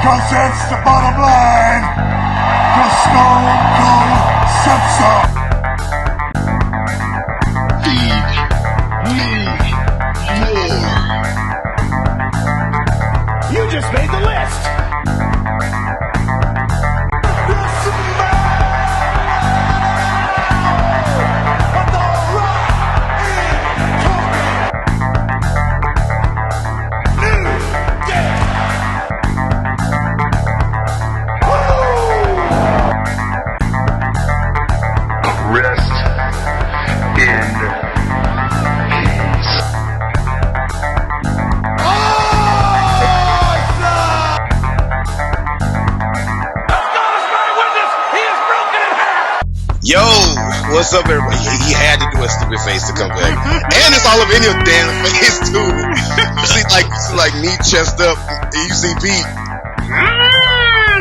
'cause that's the bottom line. 'Cause Stone Cold said so. Feed me more. You just made the list. Yo, what's up, everybody? He had to do a stupid face to come back, and it's all up in your damn face too. You see like me chest up, and you see Pete.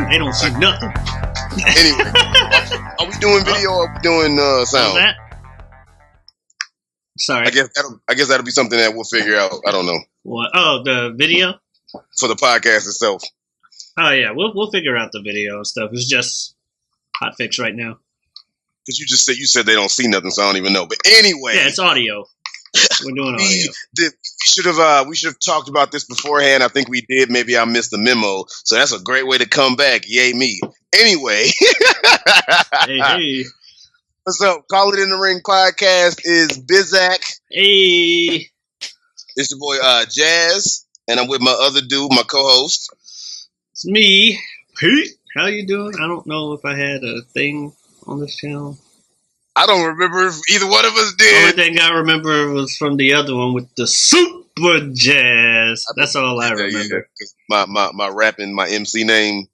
They don't see nothing. Anyway, are we doing video or are we doing sound? That? Sorry. I guess that'll be something that we'll figure out. I don't know. What? Oh, the video for the podcast itself. Oh yeah, we'll figure out the video and stuff. It's just hot fix right now. Because you said they don't see nothing, so I don't even know. But anyway, yeah, it's audio. We're doing audio. We should have talked about this beforehand. I think we did. Maybe I missed the memo. So that's a great way to come back. Yay me. Anyway. Hey. What's up? Call It in the Ring podcast is Bizak. Hey. It's your boy Jazz, and I'm with my other dude, my co-host. It's me, Pete. How you doing? I don't know if I had a thing on this channel. I don't remember if either one of us did. The only thing I remember was from the other one with the Super Jazz. That's all I remember. Yeah, my rapping, my MC name,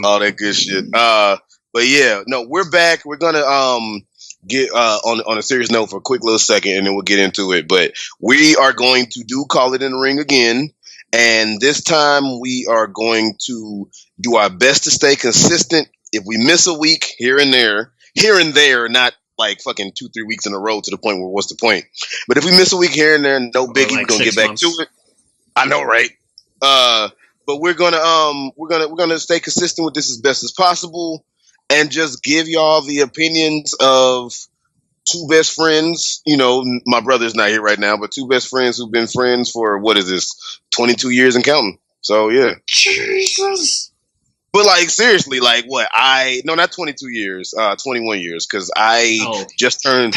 all that good shit. But yeah, no, we're back. We're gonna get on a serious note for a quick little second, and then we'll get into it. But we are going to do Call It in the Ring again, and this time we are going to do our best to stay consistent. If we miss a week here and there, not like fucking 2-3 weeks in a row to the point where what's the point? But if we miss a week here and there, no biggie, like we're gonna get back to it. I know, right? But we're gonna stay consistent with this as best as possible, and just give y'all the opinions of two best friends. You know, my brother's not here right now, but two best friends who've been friends for 22 years and counting. So yeah, Jesus. But like seriously, like what? Not 22 years, 21 years, because I just turned.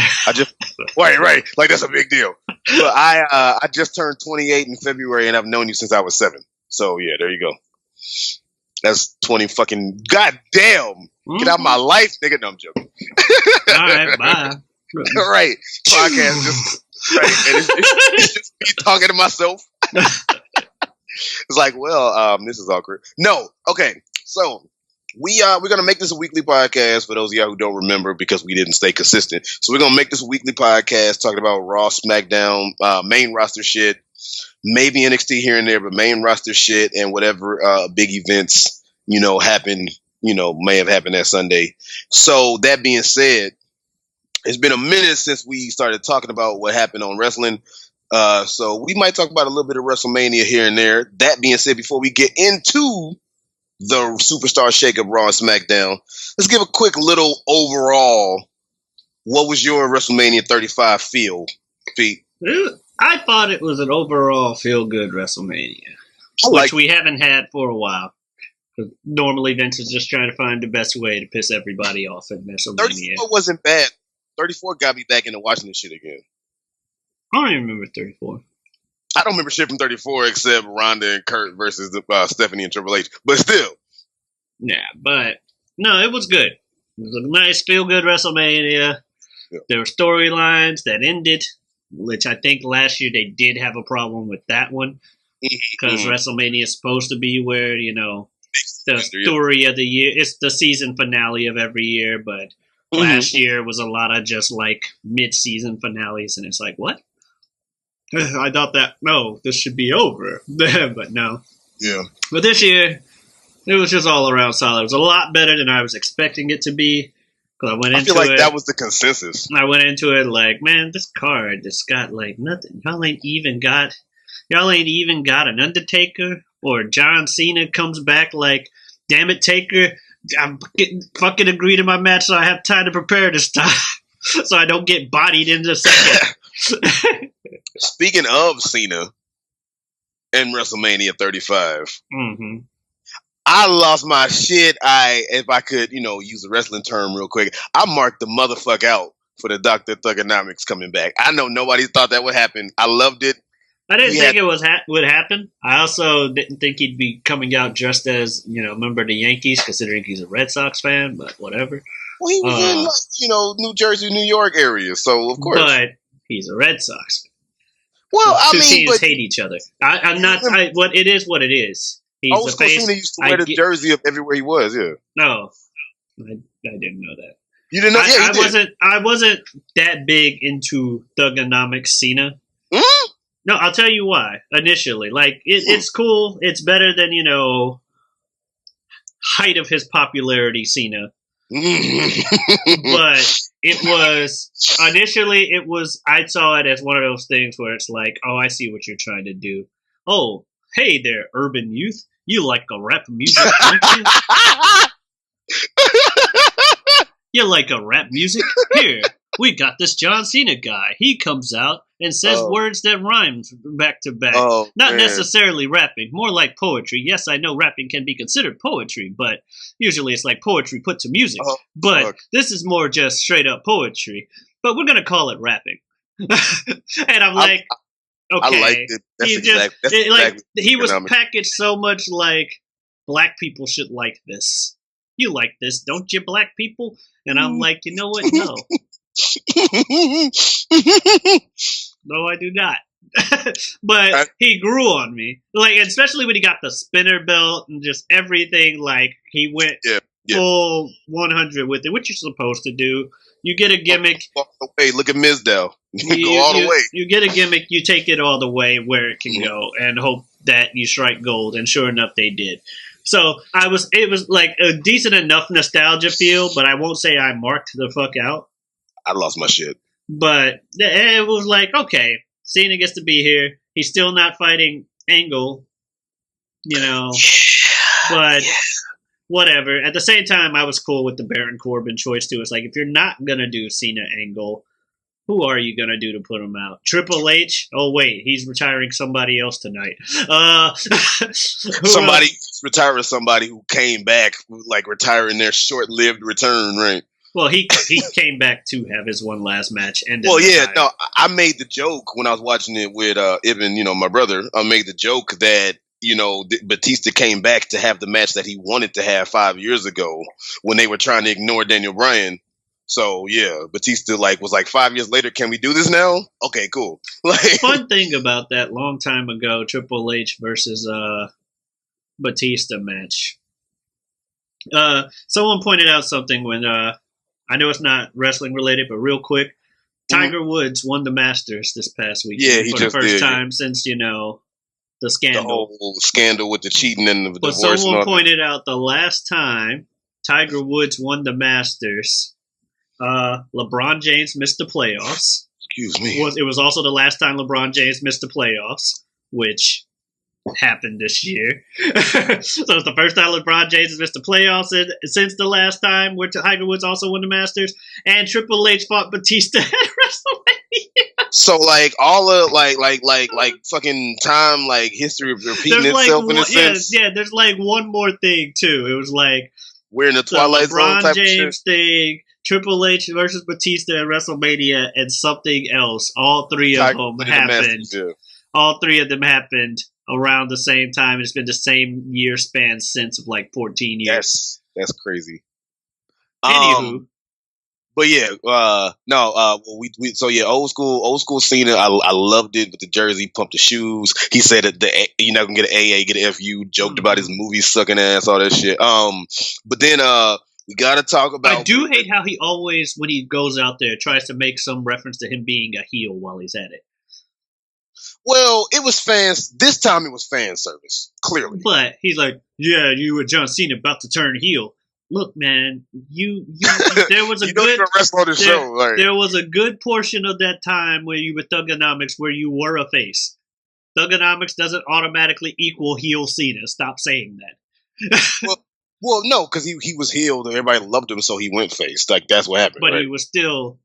Right, like that's a big deal. But I just turned 28 in February, and I've known you since I was 7. So yeah, there you go. That's 20 fucking goddamn. Get out of my life, nigga. No, I'm joking. All right, bye. All right, podcast just right, and it's just me talking to myself. It's like, well, this is awkward. No, okay. So we're gonna make this a weekly podcast for those of y'all who don't remember because we didn't stay consistent. So we're gonna make this a weekly podcast talking about Raw, Smackdown, main roster shit, maybe NXT here and there, but main roster shit and whatever big events happen, may have happened that Sunday. So that being said, it's been a minute since we started talking about what happened on wrestling. So we might talk about a little bit of WrestleMania here and there. That being said, before we get into the Superstar Shakeup, Raw and SmackDown, let's give a quick little overall. What was your WrestleMania 35 feel, Pete? I thought it was an overall feel-good WrestleMania, which we haven't had for a while. Normally, Vince is just trying to find the best way to piss everybody off at WrestleMania. 34 wasn't bad. 34 got me back into watching this shit again. I don't even remember 34. I don't remember shit from 34 except Ronda and Kurt versus Stephanie and Triple H. But still. Yeah, but no, it was good. It was a nice, feel-good WrestleMania. Yeah. There were storylines that ended, which I think last year they did have a problem with that one. Because WrestleMania is supposed to be where, the story of the year. It's the season finale of every year, but last year was a lot of just like mid-season finales, and it's like, what? I thought this should be over, but no. Yeah. But this year, it was just all around solid. It was a lot better than I was expecting it to be. I feel like that was the consensus. I went into it like, man, this card just got like nothing. Y'all ain't even got an Undertaker, or John Cena comes back like damn it, Taker, I'm fucking agreed to my match, so I have time to prepare this time, so I don't get bodied in the second. Speaking of Cena and WrestleMania 35, I lost my shit. If I could, use a wrestling term real quick, I marked the motherfuck out for the Dr. Thugonomics coming back. I know nobody thought that would happen. I loved it. I didn't think it would happen. I also didn't think he'd be coming out dressed as, a member of the Yankees, considering he's a Red Sox fan, but whatever. Well, he was in, New Jersey, New York area, so of course. But he's a Red Sox fan. Well, Two teams hate each other. I'm not. It is what it is. He's old the school face. Cena used to wear the jersey of everywhere he was. Yeah. No, I didn't know that. You didn't know? I wasn't that big into Thugonomics Cena. Mm? No, I'll tell you why. Initially, it's cool. It's better than height of his popularity Cena. But it was initially. I saw it as one of those things where it's like, oh, I see what you're trying to do. Oh, hey there, urban youth. You like a rap music, don't you? You like a rap music? Here, we got this John Cena guy. He comes out and says words that rhyme back to back. Not necessarily rapping, more like poetry. Yes, I know rapping can be considered poetry, but usually it's like poetry put to music. But this is more just straight up poetry. But we're going to call it rapping. And I'm like, okay. I liked it. He was packaged so much like black people should like this. You like this, don't you, black people? And I'm like, you know what? No. No, I do not. But he grew on me. Especially when he got the spinner belt and just everything. He went full 100 with it, which you're supposed to do. You get a gimmick. Hey, look at Mizdow. Go all the way. You get a gimmick, you take it all the way where it can go and hope that you strike gold. And sure enough, they did. So it was like a decent enough nostalgia feel, but I won't say I marked the fuck out. I lost my shit. But it was like, okay, Cena gets to be here. He's still not fighting Angle, but whatever. At the same time, I was cool with the Baron Corbin choice too. It's like, if you're not going to do Cena Angle, who are you going to do to put him out? Triple H? Oh, wait, he's retiring somebody else tonight. Retiring somebody who came back, retiring their short-lived return, right? Well, he came back to have his one last match. And I made the joke when I was watching it with Ibn, my brother. I made the joke that, Batista came back to have the match that he wanted to have 5 years ago when they were trying to ignore Daniel Bryan. So, yeah, Batista, was like, 5 years later, can we do this now? Okay, cool. Fun thing about that long time ago Triple H versus Batista match. Someone pointed out something when, I know it's not wrestling related, but real quick, Tiger Woods won the Masters this past week. Yeah, he for just the first did, time since, the scandal. The whole scandal with the cheating and the divorce. But someone pointed out the last time Tiger Woods won the Masters, LeBron James missed the playoffs. Excuse me. It was also the last time LeBron James missed the playoffs, which happened this year. So it's the first time LeBron James has missed the playoffs since the last time where Tiger Woods also won the Masters, and Triple H fought Batista at WrestleMania. So all of fucking time, history repeating itself in a sense. Yeah, there's one more thing too. It was we're in the Twilight Zone LeBron type James of shit. thing, Triple H versus Batista at WrestleMania, and something else. All three of them happened. All three of them happened around the same time. It's been the same year span since of 14 years. That's crazy. Anywho. But yeah, old school Cena. I loved it with the jersey, pumped the shoes. He said that you're not gonna get an AA, get an FU. Joked about his movie sucking ass, all that shit. But then we gotta talk about. I do hate how he always, when he goes out there, tries to make some reference to him being a heel while he's at it. Well, it was fans. This time it was fan service, clearly. But he's like, yeah, you and John Cena about to turn heel. Look, man, there was a good on the show. There was a good portion of that time where you were Thugonomics where you were a face. Thugonomics doesn't automatically equal heel Cena. Stop saying that. Well, no, because he was healed and everybody loved him, so he went face. Like that's what happened. But right? he was still.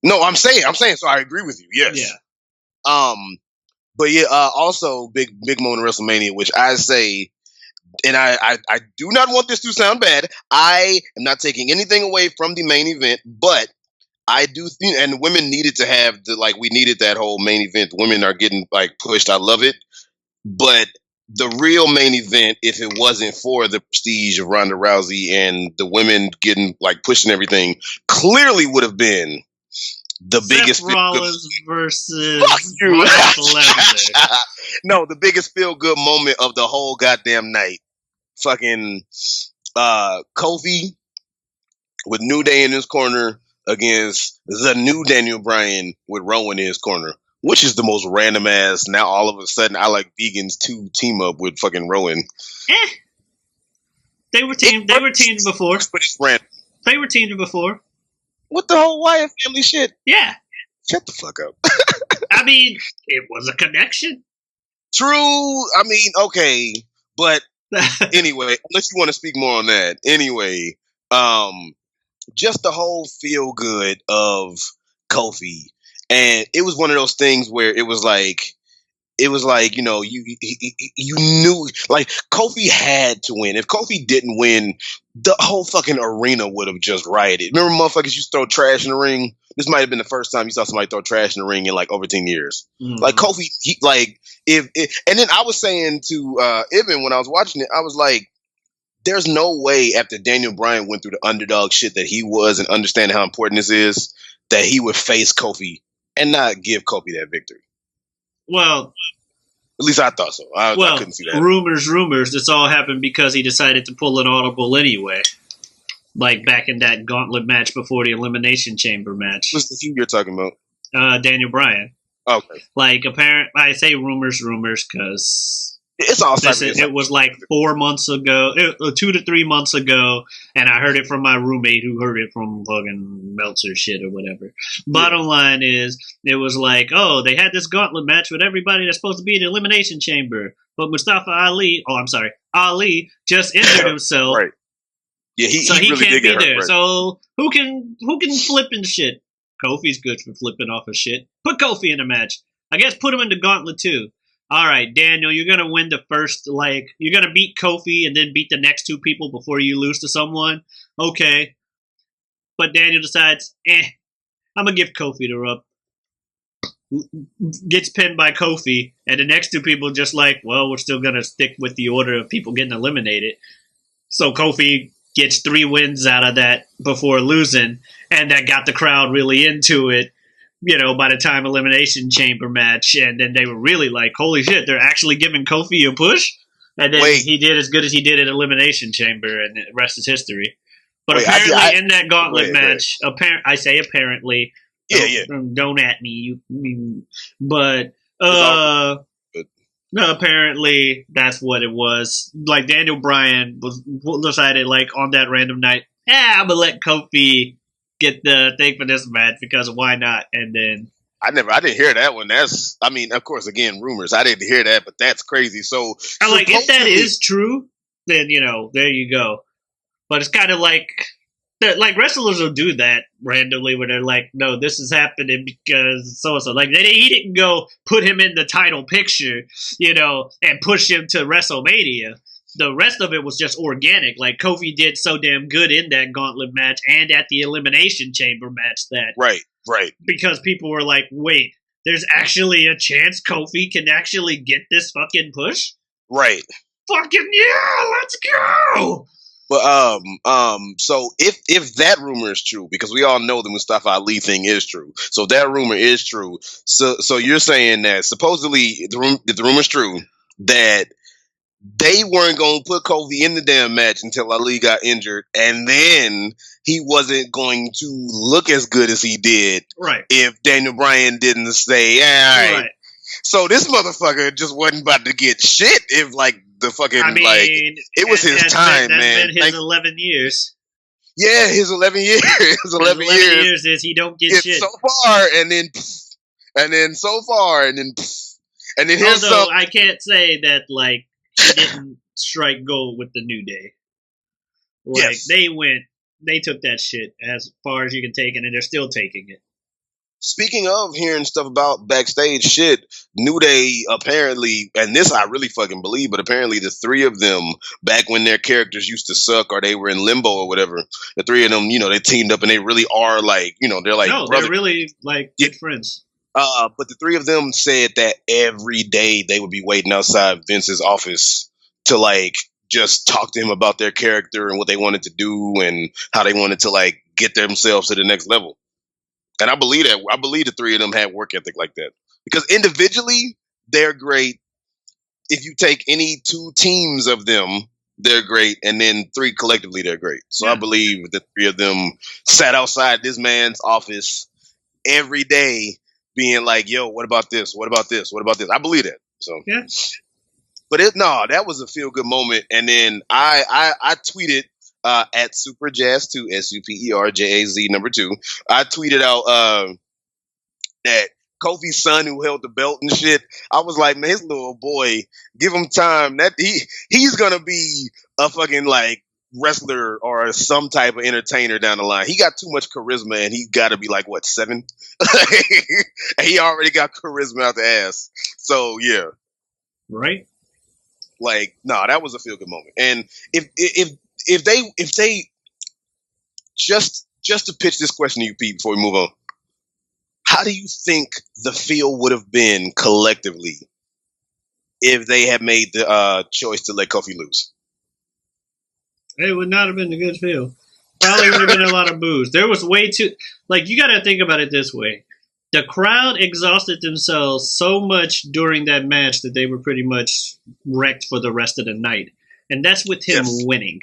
No, I'm saying. So I agree with you. Yes. Yeah. But yeah. Also, big moment of WrestleMania, which I say, and I do not want this to sound bad. I am not taking anything away from the main event, but I do think, and women needed to have we needed that whole main event. Women are getting pushed. I love it, but the real main event, if it wasn't for the prestige of Ronda Rousey and the women getting pushing everything, clearly would have been the biggest Rollins versus Fuck you. Brock Lesnar. No, the biggest feel good moment of the whole goddamn night. Fucking Kofi with New Day in his corner against the new Daniel Bryan with Rowan in his corner. Which is the most random ass. Now all of a sudden, I like vegans to team up with fucking Rowan. They were teamed. They were teamed before. But it's random. They were teamed before. What the whole Wyatt family shit? Yeah. Shut the fuck up. I mean, it was a connection. True. I mean, okay, but anyway, unless you want to speak more on that. Anyway, just the whole feel good of Kofi. And it was one of those things where it was like, you knew, Kofi had to win. If Kofi didn't win, the whole fucking arena would have just rioted. Remember motherfuckers used to throw trash in the ring? This might have been the first time you saw somebody throw trash in the ring in over 10 years. Mm-hmm. Kofi, and then I was saying to Ibn when I was watching it, I was like, there's no way after Daniel Bryan went through the underdog shit that he was and understanding how important this is, that he would face Kofi and not give Kofi that victory. Well, at least I thought so. I couldn't see that. Rumors. This all happened because he decided to pull an audible anyway. Like back in that gauntlet match before the Elimination Chamber match. What's the feud you're talking about? Daniel Bryan. Okay. I say rumors because it's all it was 4 months ago, 2 to 3 months ago, and I heard it from my roommate who heard it from fucking Meltzer shit or whatever. Yeah. Bottom line is, it was they had this gauntlet match with everybody that's supposed to be in the Elimination Chamber, but Ali just injured himself. Right. Yeah, he really can't did be get there. hurt, right. So who can flip and shit? Kofi's good for flipping off of shit. Put Kofi in a match. I guess put him in the gauntlet too. All right, Daniel, you're going to win the first, you're going to beat Kofi and then beat the next two people before you lose to someone? Okay. But Daniel decides, I'm going to give Kofi the rub. Gets pinned by Kofi, and the next two people just we're still going to stick with the order of people getting eliminated. So Kofi gets 3 wins out of that before losing, and that got the crowd really into it. By the time Elimination Chamber match, and then they were really holy shit, they're actually giving Kofi a push? And then he did as good as he did at Elimination Chamber, and the rest is history. But apparently in that gauntlet match, I say apparently, don't at me, but no, apparently that's what it was. Daniel Bryan was decided on that random night, I'm going to let Kofi get the thing for this match because why not? And then I didn't hear that one. Of course, again, rumors. I didn't hear that, but that's crazy. So if that is true, then there you go. But it's kind of wrestlers will do that randomly where they're no, this is happening because so and so. He didn't go put him in the title picture, and push him to WrestleMania. The rest of it was just organic. Kofi did so damn good in that gauntlet match and at the Elimination Chamber match that... Right. Because people were wait, there's actually a chance Kofi can actually get this fucking push? Right. Fucking yeah, let's go! But so if that rumor is true, because we all know the Mustafa Ali thing is true, so that rumor is true. So you're saying that supposedly the rumor's true that they weren't going to put Kofi in the damn match until Ali got injured, and then he wasn't going to look as good as he did if Daniel Bryan didn't say, all right. So this motherfucker just wasn't about to get shit if the fucking it was his time, man. Been his 11 years. Yeah, his 11 years. His 11 years is he don't get shit so far, and then so far, and then here's Although I can't say that he didn't strike gold with the New Day. Like Yes. they took that shit as far as you can take it, and they're still taking it. Speaking of hearing stuff about backstage shit, New Day apparently, and this I really fucking believe, but apparently the three of them, back when their characters used to suck or they were in limbo or whatever, the three of them, they teamed up and they really are like, they're like No, brothers. they're really like good friends. But the three of them said that every day they would be waiting outside Vince's office to like just talk to him about their character and what they wanted to do and how they wanted to like get themselves to the next level. And I believe that. I believe the three of them had work ethic like that. Because individually, they're great. If you take any two teams of them, they're great. And then three collectively, they're great. So Yeah. I believe the three of them sat outside this man's office every day being like, yo, what about this? What about this? What about this? I believe that. So Yeah. But that was a feel good moment. And then I tweeted at SuperJazz2, SUPERJAZ number 2. I tweeted out that Kofi's son who held the belt and shit. I was like, man, his little boy, give him time. That he's gonna be a fucking like wrestler or some type of entertainer down the line. He got too much charisma and he got to be like what 7? And he already got charisma out the ass. So yeah. Right? Like, no, that was a feel good moment. And if they just to pitch this question to you, Pete, before we move on, how do you think the feel would have been collectively if they had made the choice to let Kofi lose? It would not have been a good feel. Probably would have been a lot of boos. There was way too like you got to think about it this way. The crowd exhausted themselves so much during that match that they were pretty much wrecked for the rest of the night. And that's with him winning.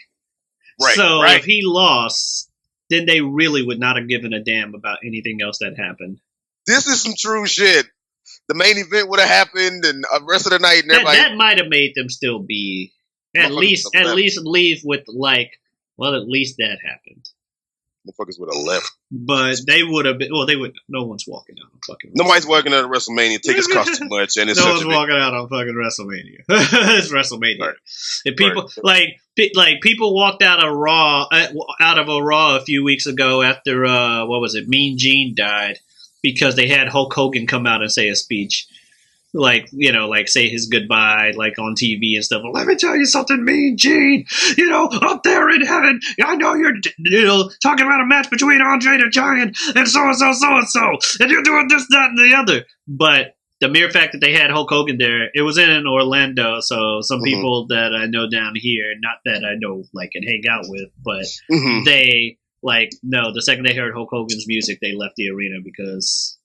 Right, so right. if he lost, then they really would not have given a damn about anything else that happened. This is some true shit. The main event would have happened and the rest of the night and everybody... That might have made them still be... At least leave with like, well, at least that happened. Motherfuckers would have left. But they would have been. Well, they would. No one's walking out on fucking. Nobody's walking out of WrestleMania. Tickets cost too much, and it's no such one's a big... walking out on fucking WrestleMania. It's WrestleMania. Right. And people like people walked out of a Raw a few weeks ago after what was it? Mean Gene died because they had Hulk Hogan come out and say a speech. Like, like say his goodbye, like on TV and stuff. Well, let me tell you something, Mean Gene. Up there in heaven, I know you're, talking about a match between Andre the Giant and so-and-so, and you're doing this, that, and the other. But the mere fact that they had Hulk Hogan there, it was in Orlando, so some people that I know down here, not that I know, like, and hang out with, but they, like, no, the second they heard Hulk Hogan's music, they left the arena because,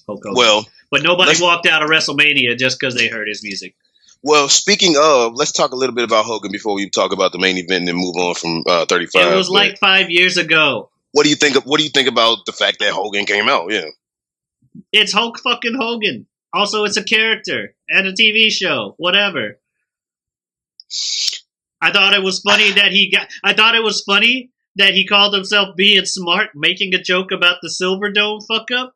Hulk Hogan. But nobody walked out of WrestleMania just because they heard his music. Well, speaking of, let's talk a little bit about Hogan before we talk about the main event and then move on from 35. It was like 5 years ago. What do you think about the fact that Hogan came out? Yeah, it's Hulk fucking Hogan. Also, it's a character and a TV show. Whatever. I thought it was funny that he called himself being smart, making a joke about the Silverdome fuck up.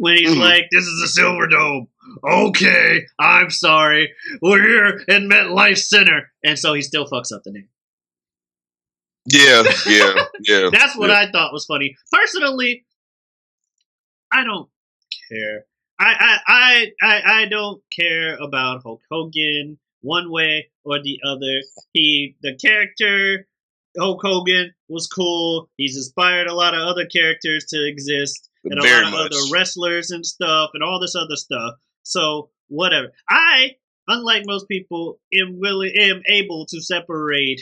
When he's like, this is the Silverdome. Okay, I'm sorry. We're here in MetLife Center. And so he still fucks up the name. Yeah. That's what I thought was funny. Personally, I don't care. I don't care about Hulk Hogan one way or the other. The character Hulk Hogan was cool. He's inspired a lot of other characters to exist. And a lot of other wrestlers and stuff and all this other stuff. So, whatever. I, unlike most people, am able to separate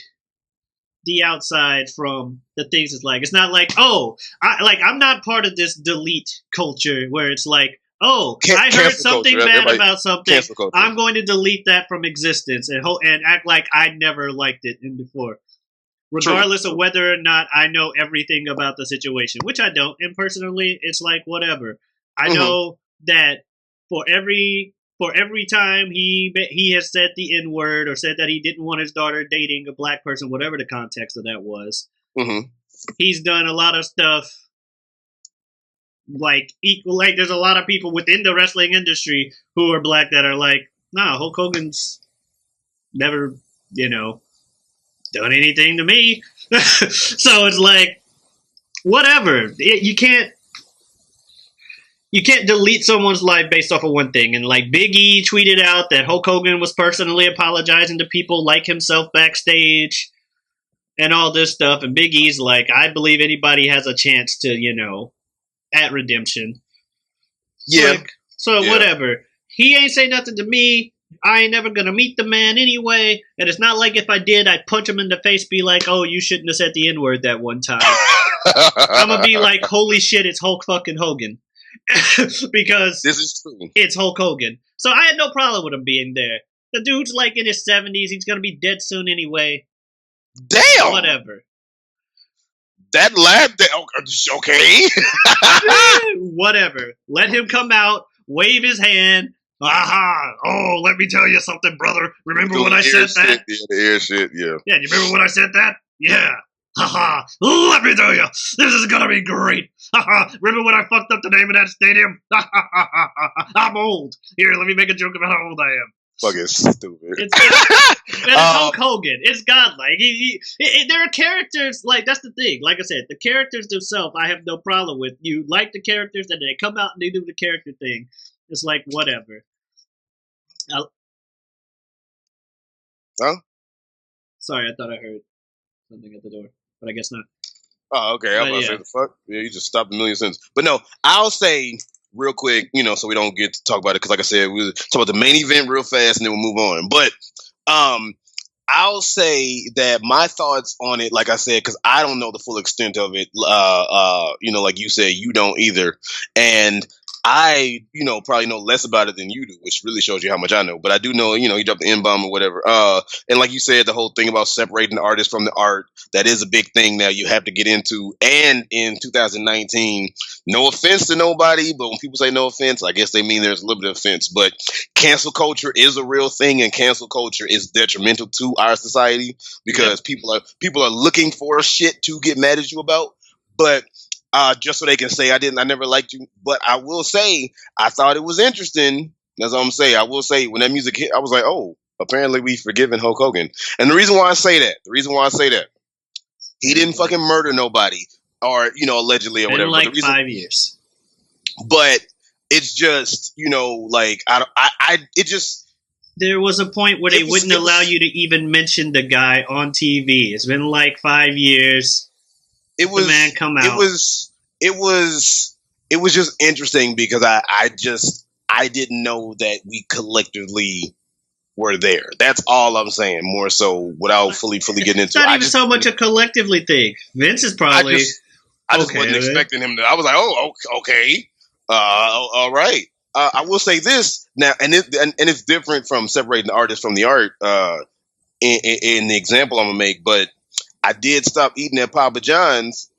the outside from the things it's like. It's not like, I'm not part of this delete culture where it's like, I heard something bad about something. I'm going to delete that from existence and act like I never liked it before. Regardless of whether or not I know everything about the situation, which I don't. And personally, it's like, whatever. I know that for every time he has said the N-word or said that he didn't want his daughter dating a black person, whatever the context of that was, he's done a lot of stuff like there's a lot of people within the wrestling industry who are black that are like, nah, Hulk Hogan's never, done anything to me. So it's like, whatever. You can't delete someone's life based off of one thing. And like Big E tweeted out that Hulk Hogan was personally apologizing to people like himself backstage and all this stuff. And Big E's like, I believe anybody has a chance to, at redemption. Yeah. Like, so whatever. He ain't say nothing to me. I ain't never gonna meet the man anyway. And it's not like if I did, I'd punch him in the face, be like, oh, you shouldn't have said the N-word that one time. I'm gonna be like, holy shit, it's Hulk fucking Hogan. Because this is true. It's Hulk Hogan. So I had no problem with him being there. The dude's like in his 70s. He's gonna be dead soon anyway. Damn. Whatever. That lad. Okay. Whatever. Let him come out, wave his hand. Aha! Oh, let me tell you something, brother. Remember when I said that? Yeah, the air shit, yeah. Yeah, you remember when I said that? Yeah. Haha. Let me tell you, this is gonna be great. Haha. Remember when I fucked up the name of that stadium? I'm old. Here, let me make a joke about how old I am. Fucking stupid. It's Hulk Hogan. It's godlike. There are characters, like, that's the thing. Like I said, the characters themselves, I have no problem with. You like the characters, and they come out and they do the character thing. It's like, whatever. Huh? Sorry, I thought I heard something at the door, but I guess not. Oh, okay. I was about to say the fuck. Yeah, you just stopped a million sentences. But no, I'll say real quick, so we don't get to talk about it, because like I said, we'll talk about the main event real fast and then we'll move on. But I'll say that my thoughts on it, like I said, because I don't know the full extent of it, like you said, you don't either. And I, probably know less about it than you do, which really shows you how much I know. But I do know, he dropped the N-bomb or whatever. And like you said, the whole thing about separating the artist from the art, that is a big thing now you have to get into. And in 2019, no offense to nobody, but when people say no offense, I guess they mean there's a little bit of offense. But cancel culture is a real thing, and cancel culture is detrimental to our society, because people are looking for shit to get mad at you about. But just so they can say I never liked you. But I will say, I thought it was interesting. That's all I'm saying. I will say, when that music hit, I was like, oh, apparently we've forgiven Hulk Hogan. And the reason why I say that, he didn't fucking murder nobody, or, allegedly or whatever. Like 5 years. But it's just, it just. There was a point where they wouldn't allow you to even mention the guy on TV. It's been like 5 years. It was, the man come out. It was just interesting, because I didn't know that we collectively were there. That's all I'm saying. More so, without fully getting into it. It's not even so much a collectively thing. Vince is probably. I just wasn't expecting him to. I was like, oh, okay, all right. I will say this now, and it's different from separating the artist from the art. In the example I'm gonna make, but I did stop eating at Papa John's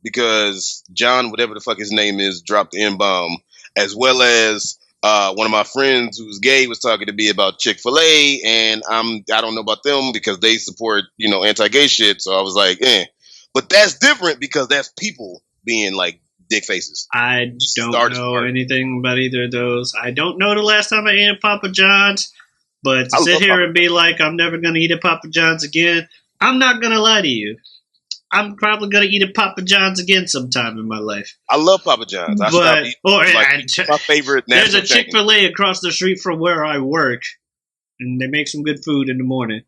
because John, whatever the fuck his name is, dropped the N-bomb, as well as one of my friends who's gay was talking to me about Chick-fil-A, and I don't know about them because they support, anti-gay shit. So I was like, but that's different, because that's people being like dick faces. I don't know anything about either of those. I don't know the last time I ate at Papa John's, but to sit here and be like, I'm never going to eat at Papa John's again, I'm not going to lie to you. I'm probably going to eat at Papa John's again sometime in my life. I love Papa John's. My favorite. There's a Chick-fil-A across the street from where I work, and they make some good food in the morning.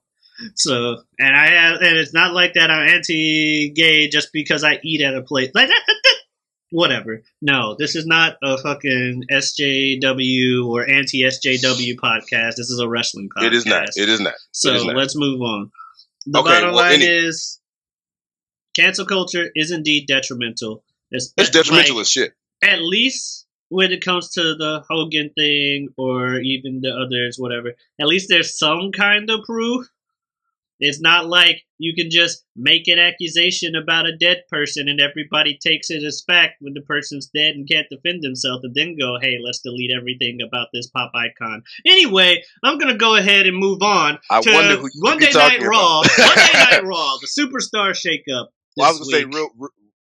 So, and it's not like that I'm anti-gay just because I eat at a place. Like, whatever. No, this is not a fucking SJW or anti-SJW podcast. This is a wrestling podcast. It is not. So let's move on. The bottom line is, cancel culture is indeed detrimental. It's detrimental as shit. At least when it comes to the Hogan thing, or even the others, whatever. At least there's some kind of proof. It's not like you can just make an accusation about a dead person and everybody takes it as fact when the person's dead and can't defend themselves, and then go, hey, let's delete everything about this pop icon. Anyway, I'm going to go ahead and move on to Monday Night Raw. Monday Night Raw, the Superstar Shakeup. Well, I was going to say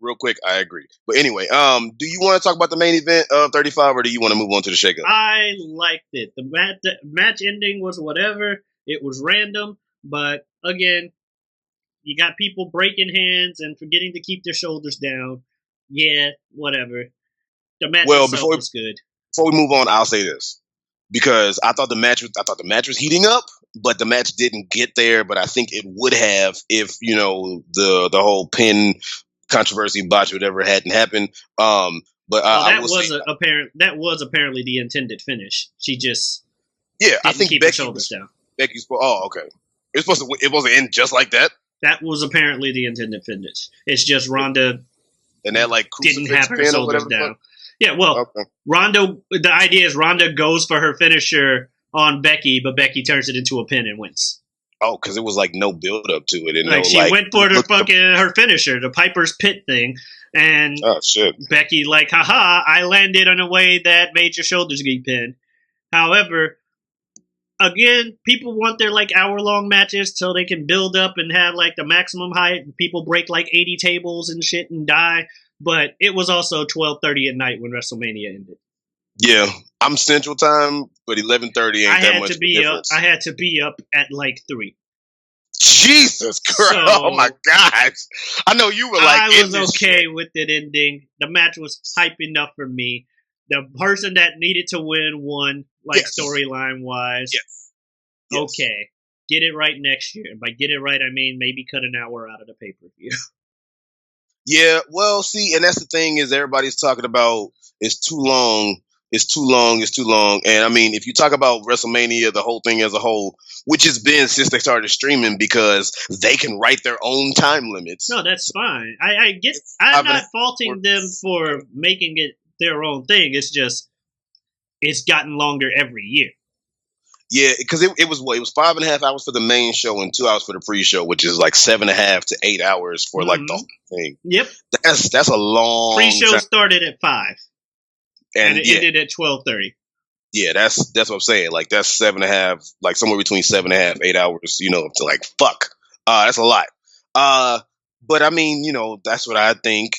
real quick, I agree. But anyway, do you want to talk about the main event of 35, or do you want to move on to the Shakeup? I liked it. The match ending was whatever. It was random. But again, You got people breaking hands and forgetting to keep their shoulders down. Yeah, whatever. The match itself was good. Before we move on, I'll say this. Because I thought the match was heating up, but the match didn't get there. But I think it would have if the whole pin controversy, botch, whatever hadn't happened. That was apparently the intended finish. She just I think keep her shoulders down. Becky's okay. It wasn't end just like that. That was apparently the intended finish. It's just Ronda and that didn't have her shoulders down. Yeah, well, okay. The idea is Ronda goes for her finisher on Becky, but Becky turns it into a pin and wins. Oh, because it was like no build up to it. And she went for her finisher, the Piper's Pit thing. And Becky haha, I landed in a way that made your shoulders get pinned. However, again, people want their hour-long matches so they can build up and have the maximum height. People break 80 tables and shit and die. But it was also 12:30 at night when WrestleMania ended. Yeah, I'm Central Time, but 11:30 ain't that much difference. I had to be up at 3. Jesus Christ! Oh my God! I know you were I was okay with it ending. The match was hype enough for me. The person that needed to win won, storyline wise. Yes. Okay, get it right next year. And by get it right, I mean maybe cut an hour out of the pay-per-view. Yeah, well, see, and that's the thing is everybody's talking about it's too long. And I mean, if you talk about WrestleMania, the whole thing as a whole, which has been since they started streaming because they can write their own time limits. No, that's fine. I get. I'm not faulting them for making it their own thing. It's just it's gotten longer every year. Yeah, because it was 5.5 hours for the main show and 2 hours for the pre-show, which is 7.5 to 8 hours for the whole thing. Yep, that's a long. Pre-show started at 5, and it ended at 12:30. Yeah, that's what I'm saying. That's 7.5, somewhere between 7.5, 8 hours. To fuck. That's a lot. But I mean, that's what I think,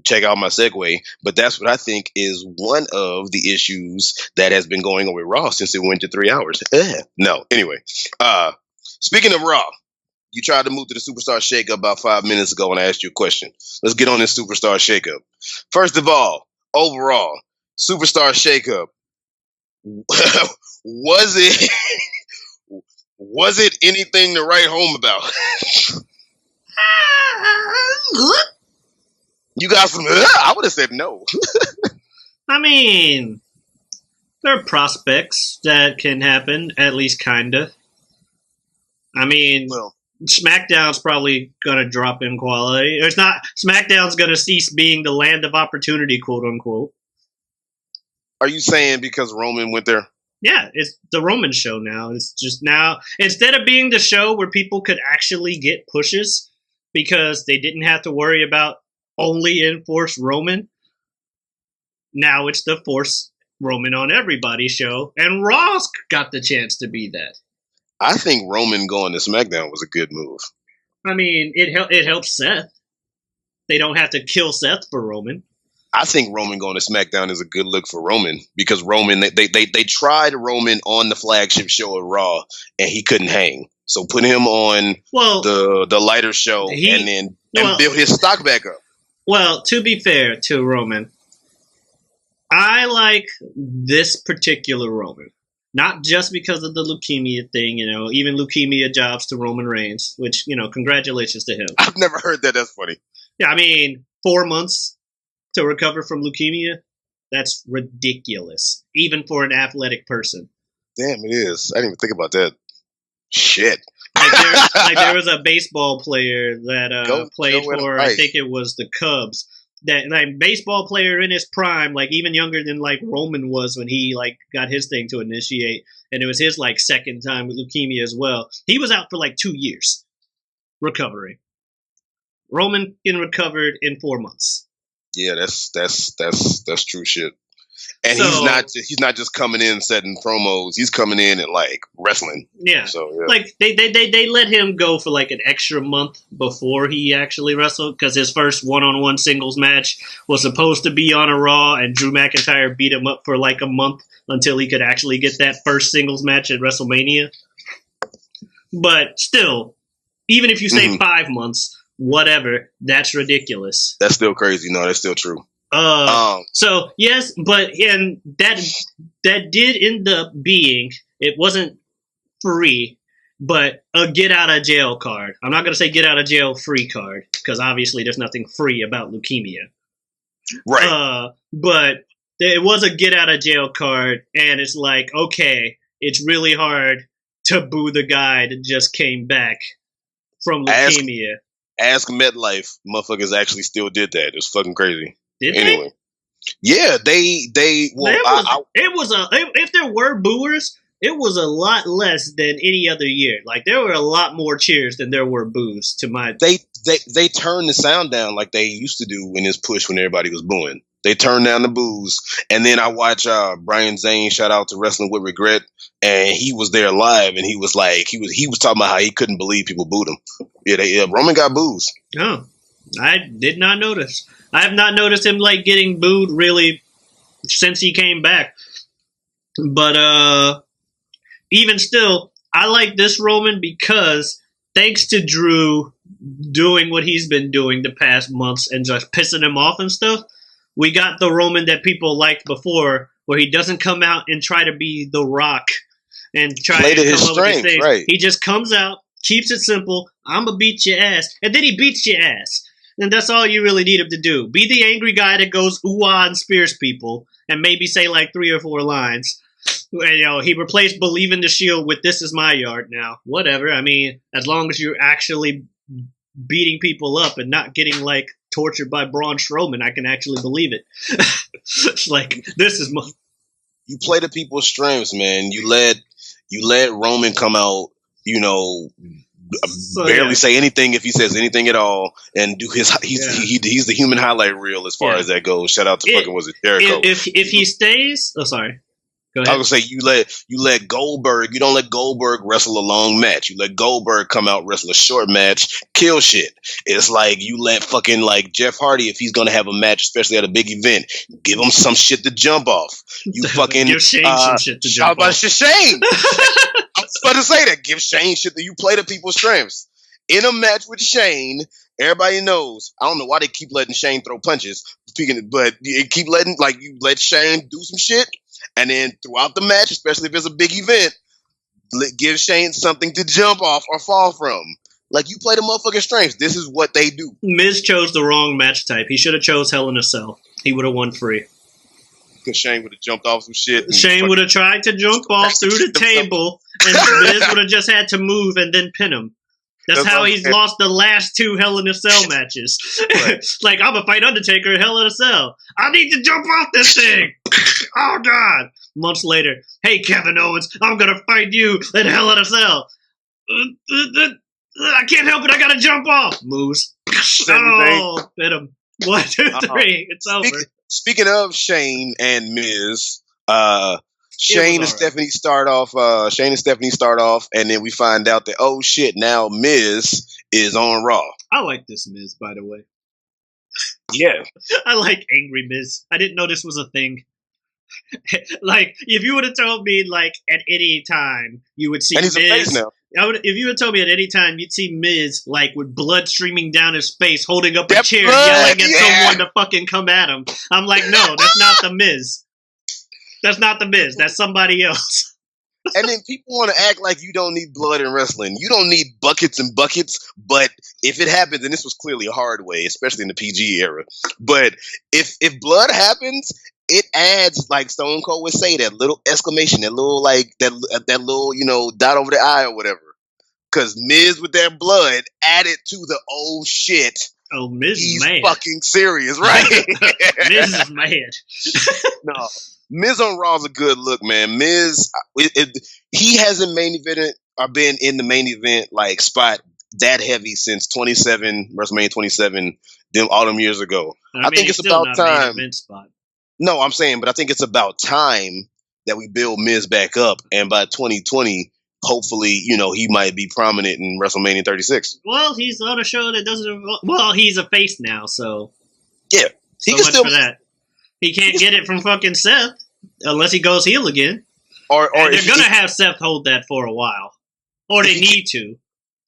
check out my segue, but that's what I think is one of the issues that has been going on with Raw since it went to 3 hours. No, anyway, speaking of Raw, you tried to move to the Superstar Shakeup about 5 minutes ago and I asked you a question. Let's get on this Superstar Shakeup. First of all, overall, Superstar Shakeup, was it anything to write home about? You got some. I would have said no. I mean, there are prospects that can happen, at least kind of. I mean, SmackDown's probably going to drop in quality. It's not. SmackDown's going to cease being the land of opportunity, quote unquote. Are you saying because Roman went there? Yeah, it's the Roman show now. It's just now, instead of being the show where people could actually get pushes because they didn't have to worry about only enforce Roman, now it's the force Roman on everybody show, and Raw's got the chance to be that. I think Roman going to SmackDown was a good move. I mean, it helps Seth. They don't have to kill Seth for Roman. I think Roman going to SmackDown is a good look for Roman because Roman they tried Roman on the flagship show of Raw and he couldn't hang. So put him on the lighter show and build his stock back up. Well, to be fair to Roman, I like this particular Roman. Not just because of the leukemia thing, even leukemia jobs to Roman Reigns, which, congratulations to him. I've never heard that. That's funny. Yeah, I mean, 4 months to recover from leukemia, that's ridiculous, even for an athletic person. Damn, it is. I didn't even think about that. Shit. There was a baseball player that played for, I think it was the Cubs. That baseball player in his prime, even younger than Roman was when he got his thing to initiate, and it was his second time with leukemia as well. He was out for 2 years recovering. Roman recovered in 4 months. Yeah, that's true shit. And he's not just coming in setting promos. He's coming in and wrestling. Yeah. So yeah. They let him go for an extra month before he actually wrestled because his first one-on-one singles match was supposed to be on a Raw, and Drew McIntyre beat him up for a month until he could actually get that first singles match at WrestleMania. But still, Even if you say 5 months, whatever, that's ridiculous. That's still crazy. No, that's still true. So yes, but and that did end up being, it wasn't free, but a get out of jail card. I'm not gonna say get out of jail free card because obviously there's nothing free about leukemia. Right. But it was a get out of jail card, and it's like, okay, it's really hard to boo the guy that just came back from leukemia. Ask MetLife, motherfuckers actually still did that. It's fucking crazy. Did anyway, yeah, they. Well, if there were booers, it was a lot less than any other year. Like there were a lot more cheers than there were boos. To my they turned the sound down like they used to do in this push when everybody was booing. They turned down the boos, and then I watch Brian Zane, shout out to Wrestling with Regret, and he was there live, and he was like, he was talking about how he couldn't believe people booed him. Yeah, Roman got boos. Oh, I did not notice. I have not noticed him like getting booed really since he came back. But even still, I like this Roman because thanks to Drew doing what he's been doing the past months and just pissing him off and stuff, we got the Roman that people liked before, where he doesn't come out and try to be The Rock and try to come up with his things. Right. He just comes out, keeps it simple. I'm gonna beat your ass, and then he beats your ass. And that's all you really need him to do. Be the angry guy that goes ooh-ah and spears people, and maybe say like 3 or 4 lines. And, he replaced "Believe in the Shield" with "This is my yard" now. Whatever. I mean, as long as you're actually beating people up and not getting like tortured by Braun Strowman, I can actually believe it. It's like, this is my... You play to people's strengths, man. You let Roman come out, barely say anything if he says anything at all, and do his he's the human highlight reel as far as that goes. Shout out to Jericho. If he stays, sorry. Go ahead. I was gonna say you let Goldberg. You don't let Goldberg wrestle a long match. You let Goldberg come out, wrestle a short match, kill shit. It's like you let fucking like Jeff Hardy, if he's gonna have a match, especially at a big event, give him some shit to jump off. You fucking give Shane some shit to jump off. Shane. I was about to say that. Give Shane shit that you play to people's strengths. In a match with Shane, everybody knows. I don't know why they keep letting Shane throw punches. But you keep you let Shane do some shit. And then throughout the match, especially if it's a big event, give Shane something to jump off or fall from. Like, you play the motherfucking strengths. This is what they do. Miz chose the wrong match type. He should have chose Hell in a Cell. He would have won free. Because Shane would have jumped off some shit. Shane would have tried to jump off through the table, and Miz would have just had to move and then pin him. That's how he's lost the last 2 Hell in a Cell matches. Right. Like, I'm going to fight Undertaker in Hell in a Cell. I need to jump off this thing. Oh, God. Months later, hey, Kevin Owens, I'm going to fight you in Hell in a Cell. I can't help it. I got to jump off. Moves. Oh, hit him. 1, 2, 3. It's over. Speaking of Shane and Miz, Shane and Stephanie start off, and then we find out that, oh shit, now Miz is on Raw. I like this Miz, by the way. Yeah. I like Angry Miz. I didn't know this was a thing. Like, if you would have told me, like, at any time you would see and he's Miz. A face now. If you had told me at any time you'd see Miz, like, with blood streaming down his face, holding up a chair, yelling at someone to fucking come at him, I'm like, no, that's not the Miz. That's not the Miz. That's somebody else. And then people want to act like you don't need blood in wrestling. You don't need buckets and buckets, but if it happens, and this was clearly a hard way, especially in the PG era, but if blood happens, it adds, like Stone Cold would say, that little exclamation, that little, like, that little, dot over the I or whatever. Because Miz with that blood added to the old shit. Oh, Miz is mad. He's fucking serious, right? Miz is mad. No. Miz on Raw is a good look, man. Miz, he hasn't main evented or been in the main event like spot that heavy since WrestleMania 27, all them years ago. I think it's about time. No, I'm saying, but I think it's about time that we build Miz back up, and by 2020, hopefully, he might be prominent in WrestleMania 36. Well, he's on a show that doesn't. Well, he's a face now, so yeah, he can still for that. He can't get it from fucking Seth unless he goes heel again. Or they're gonna have Seth hold that for a while, or they need to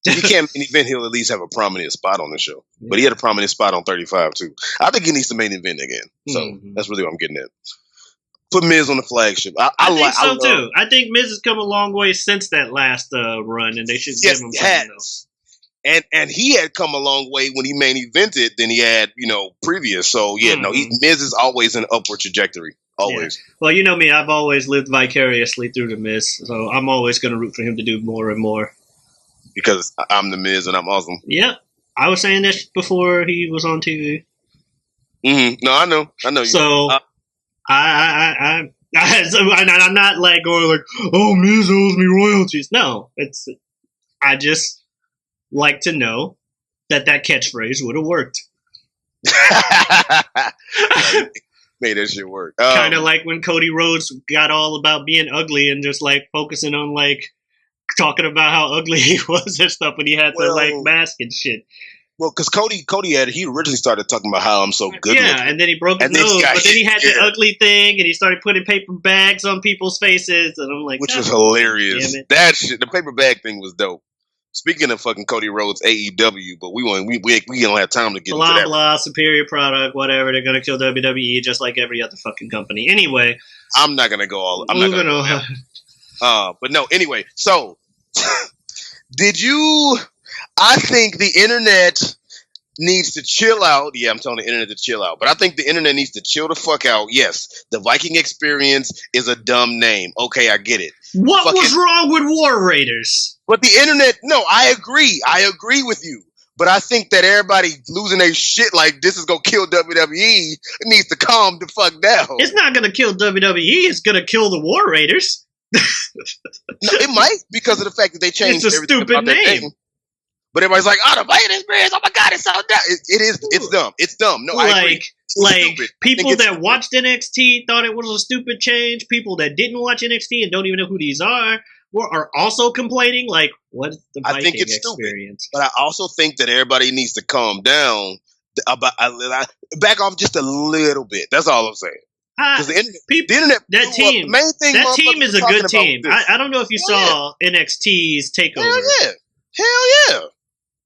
If he can't main event, he'll at least have a prominent spot on the show. Yeah. But he had a prominent spot on 35 too. I think he needs to main event again. So that's really what I'm getting at. Put Miz on the flagship. I think so too. I think Miz has come a long way since that last run, and they should give him something else. And he had come a long way when he main evented than he had, previous. So Miz is always in an upward trajectory. Always. Yeah. Well, you know me, I've always lived vicariously through the Miz, so I'm always going to root for him to do more and more. Because I'm the Miz and I'm awesome. Yep. I was saying this before he was on TV. No, I know you. So I'm not like going like, oh, Miz owes me royalties. No, I just like to know that catchphrase would have worked. Made that shit work. Kind of like when Cody Rhodes got all about being ugly and just like focusing on like talking about how ugly he was and stuff, and he had the like mask and shit. Well, because Cody he originally started talking about how I'm so good. Yeah, looking. And then he broke his nose, but then he had the ugly thing, and he started putting paper bags on people's faces, and I'm like, which was hilarious. That shit, the paper bag thing was dope. Speaking of fucking Cody Rhodes, AEW, but we don't have time to get into that. Blah, superior product, whatever. They're gonna kill WWE just like every other fucking company. Anyway, I'm not gonna go all. I'm not gonna go there. But no. Anyway, so did you? I think the internet needs to chill out. Yeah, I'm telling the internet to chill out. But I think the internet needs to chill the fuck out. Yes, the Viking Experience is a dumb name. Okay, I get it. What was wrong with War Raiders? But the internet, no, I agree. I agree with you. But I think that everybody losing their shit like this is going to kill WWE needs to calm the fuck down. It's not going to kill WWE. It's going to kill the War Raiders. No, it might because of the fact that they changed it's a stupid name. But everybody's like, oh, the Viking Experience, oh my God, it's so dumb. It is, it's dumb. It's dumb. No, I agree. Like, people that watched NXT thought it was a stupid change. People that didn't watch NXT and don't even know who these are also complaining. Like, what's the Viking Experience? Stupid. But I also think that everybody needs to calm down. Back off just a little bit. That's all I'm saying. Because the internet, that team is a good team. I don't know if you saw NXT's takeover. Hell yeah.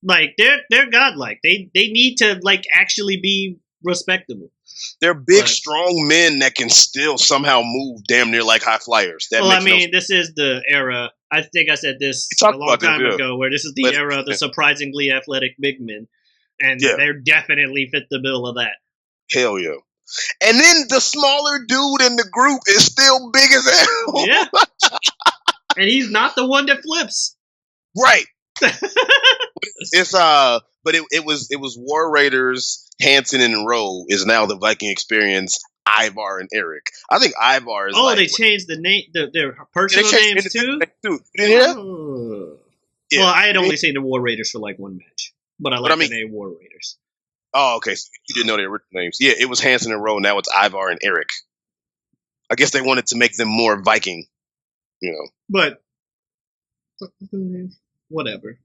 Like they're godlike. They need to like actually be respectable. They're big, strong men that can still somehow move damn near like high flyers. This is the era. I think I said this a long time ago, where this is the era of the surprisingly athletic big men, and they're definitely fit the bill of that. Hell yeah. And then the smaller dude in the group is still big as hell. Yeah. And he's not the one that flips. Right. It was War Raiders, Hanson and Rowe is now the Viking Experience, Ivar and Eric. I think Ivar is they changed the name, their personal names too? You didn't hear that? Yeah. Well, I had only seen the War Raiders for like one match, but I like the name War Raiders. Oh, okay. So you didn't know their original names. Yeah, it was Hanson and Rowe. Now it's Ivar and Eric. I guess they wanted to make them more Viking, But whatever.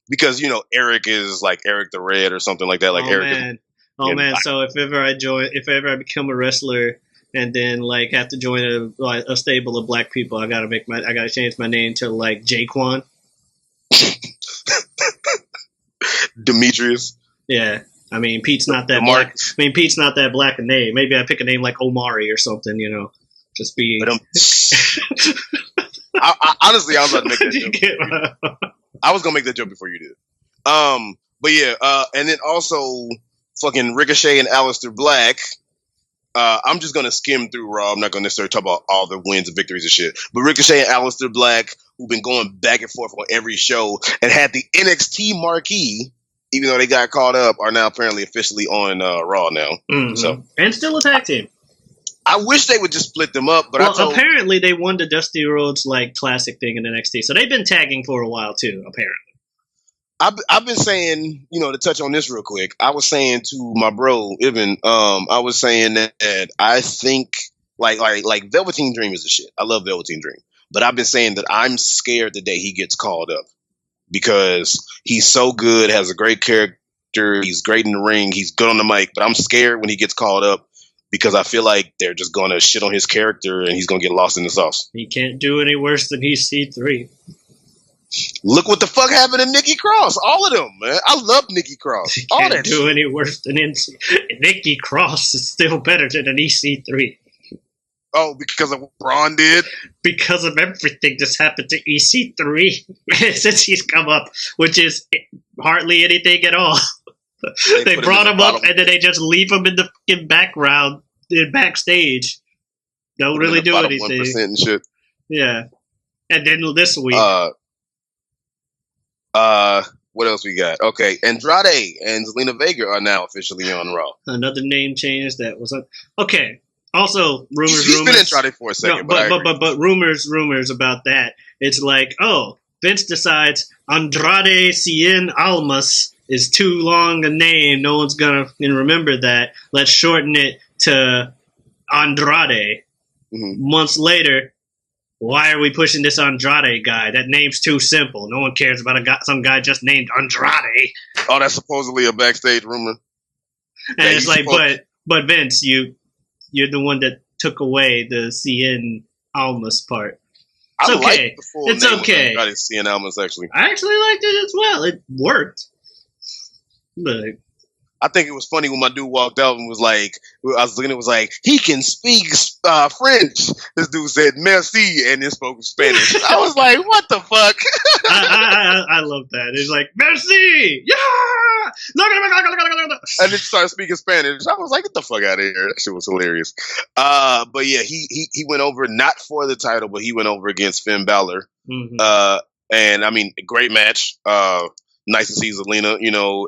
Because Eric is like Eric the Red or something like that. Like Eric. Man. So if ever I become a wrestler and then like have to join a stable of black people, I gotta change my name to like Jaquan. Demetrius. Yeah. I mean, Pete's not that black. Pete's not that black a name. Maybe I pick a name like Omari or something, just be. Honestly, I was about to make that joke. I was gonna make that joke before you did. But yeah, and then also fucking Ricochet and Aleister Black. I'm just gonna skim through Raw. I'm not gonna necessarily talk about all the wins and victories and shit. But Ricochet and Aleister Black, who've been going back and forth on every show and had the NXT marquee, even though they got caught up, are now apparently officially on Raw now. Mm-hmm. So and still a tag team. I wish they would just split them up, but apparently they won the Dusty Rhodes like classic thing in NXT, so they've been tagging for a while too. Apparently, I've been saying, to touch on this real quick. I was saying to my bro Ivan, I was saying that I think like Velveteen Dream is the shit. I love Velveteen Dream, but I've been saying that I'm scared the day he gets called up because he's so good, has a great character, he's great in the ring, he's good on the mic, but I'm scared when he gets called up. Because I feel like they're just going to shit on his character and he's going to get lost in the sauce. He can't do any worse than he's C3. Look what the fuck happened to Nikki Cross. All of them, man. I love Nikki Cross. You All can't that do shit. any worse than Nikki Cross is still better than an EC3 Oh, because of what Braun did? because of everything that's happened to EC3 since he's come up, which is hardly anything at all. They put brought in him the up bottom- and then they just leave him in the fucking background, backstage. Don't put in really the do bottom anything. 1% and shit. Yeah. And then this week, What else we got? Okay, Andrade and Zelina Vega are now officially on Raw. another name change that was okay. Also, rumors. He's been Andrade for a second, but rumors about that. It's like, oh, Vince decides Andrade Cien Almas is too long a name. No one's gonna remember that. Let's shorten it to Andrade. Mm-hmm. Months later, why are we pushing this Andrade guy? That name's too simple. No one cares about some guy just named Andrade. Oh, that's supposedly a backstage rumor. And Yeah, it's he's like, supposed- but Vince, you're the one that took away the Cien Almas part. It's I okay. like the full It's name okay. of Andrade Cien Almas, actually. I actually liked it as well. It worked. But I think it was funny when my dude walked out and was like, I was looking, it was like, he can speak French. This dude said, merci, and then spoke Spanish. I was like, what the fuck? I love that. It's like, merci! Yeah! And then he started speaking Spanish. I was like, get the fuck out of here. That shit was hilarious. But yeah, he went over, not for the title, but he went over against Finn Balor. Mhm. And I mean, great match. Nice to see Zelina,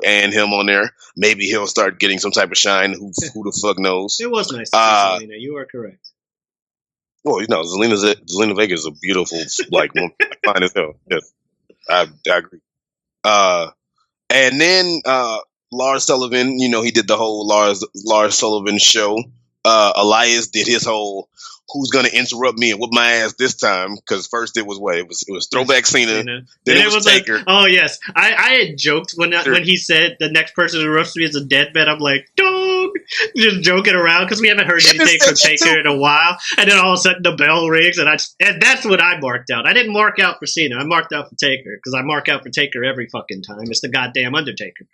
and him on there. Maybe he'll start getting some type of shine. Who the fuck knows? It was nice to see Selena. You are correct. Well, Zelina Vega is a beautiful, woman, fine as hell. Yes, I agree. And then Lars Sullivan, he did the whole Lars Sullivan show. Elias did his whole who's gonna interrupt me and whip my ass this time, because first it was it was throwback Cena, then it was Taker. Oh yes, I had joked when he said the next person who interrupts me is a dead man. I'm like, dog, just joking around because we haven't heard anything from Taker in a while. And then all of a sudden the bell rings, and that's what I marked out. I didn't mark out for Cena. I marked out for Taker because I mark out for Taker every fucking time. It's the goddamn Undertaker.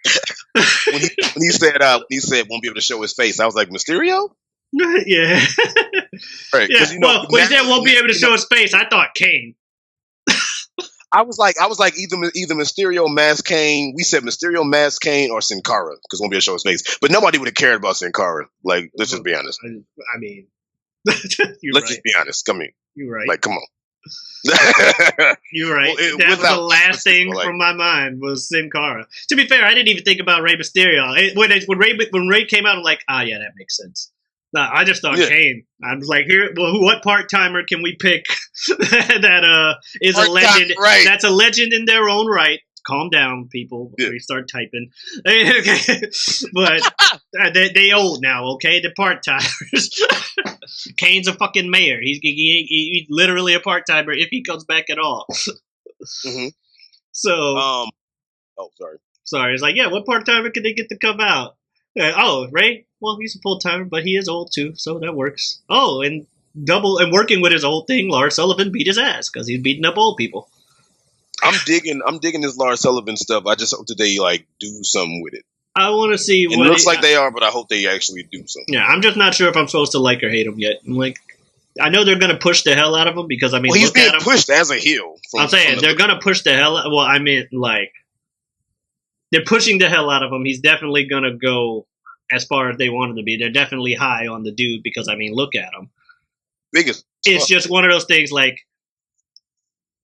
when he said won't be able to show his face, I was like, Mysterio. Yeah. Right. Yeah. Well, when he said won't be able to show his face, I thought Kane. I was like either Mysterio, Mask Kane. We said Mysterio, Mask Kane, or Sin Cara, because won't be able to show his face. But nobody would have cared about Sin Cara. Like, let's just be honest. I mean, Let's just be honest. Come here. You're right. Like, come on. You're right. Well, that was the last thing from my mind was Sin Cara. To be fair, I didn't even think about Rey Mysterio. When Rey came out, I'm like, yeah, that makes sense. No, I just thought Kane. I was like, what part timer can we pick that is a legend? Right. That's a legend in their own right. Calm down, people, before you start typing. But they old now, okay? They're part timers. Kane's a fucking mayor. He's literally a part timer if he comes back at all. Mm-hmm. So, sorry. It's like, what part timer can they get to come out? Ray. Well, he's a full timer, but he is old too, so that works. Oh, and working with his old thing, Lars Sullivan beat his ass because he's beating up old people. I'm digging this Lars Sullivan stuff. I just hope that they do something with it. I want to see. It looks like they are, but I hope they actually do something. Yeah, I'm just not sure if I'm supposed to like or hate him yet. I'm like, I know they're gonna push the hell out of him because he's being pushed as a heel. I'm saying they're gonna push the hell. Well, I mean, they're pushing the hell out of him. He's definitely gonna go as far as they want him to be. They're definitely high on the dude because look at him. Biggest. It's just one of those things.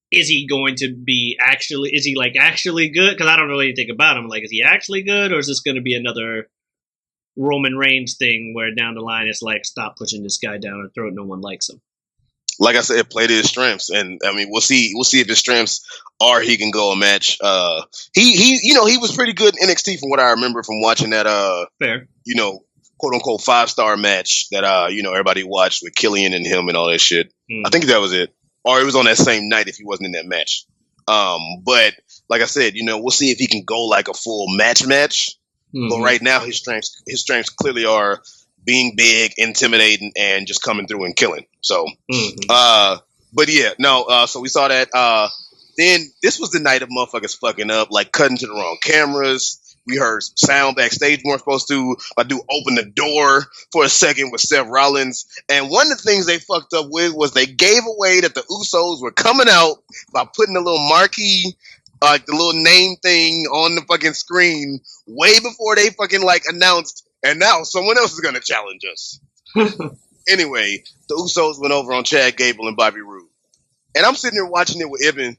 Is he going to be actually? Is he actually good? Because I don't know anything about him. Is he actually good, or is this going to be another Roman Reigns thing where down the line it's stop pushing this guy down our throat? No one likes him. Like I said, play to his strengths, and I mean, we'll see if his strengths are he can go a match. He was pretty good in NXT from what I remember from watching that. Fair. Quote unquote 5-star match that everybody watched with Killian and him and all that shit. I think that was it, or it was on that same night if he wasn't in that match. But like I said, we'll see if he can go a full match. Mm-hmm. But right now, his strengths clearly are being big, intimidating, and just coming through and killing. So, but yeah, no. So we saw that Then this was the night of motherfuckers fucking up, like cutting to the wrong cameras. We heard sound backstage weren't supposed to. My dude opened the door for a second with Seth Rollins. And one of the things they fucked up with was they gave away that the Usos were coming out by putting a little marquee, like the little name thing on the fucking screen way before they fucking like announced, and now someone else is going to challenge us. Anyway, the Usos went over on Chad Gable and Bobby Roode. And I'm sitting there watching it with Ibn.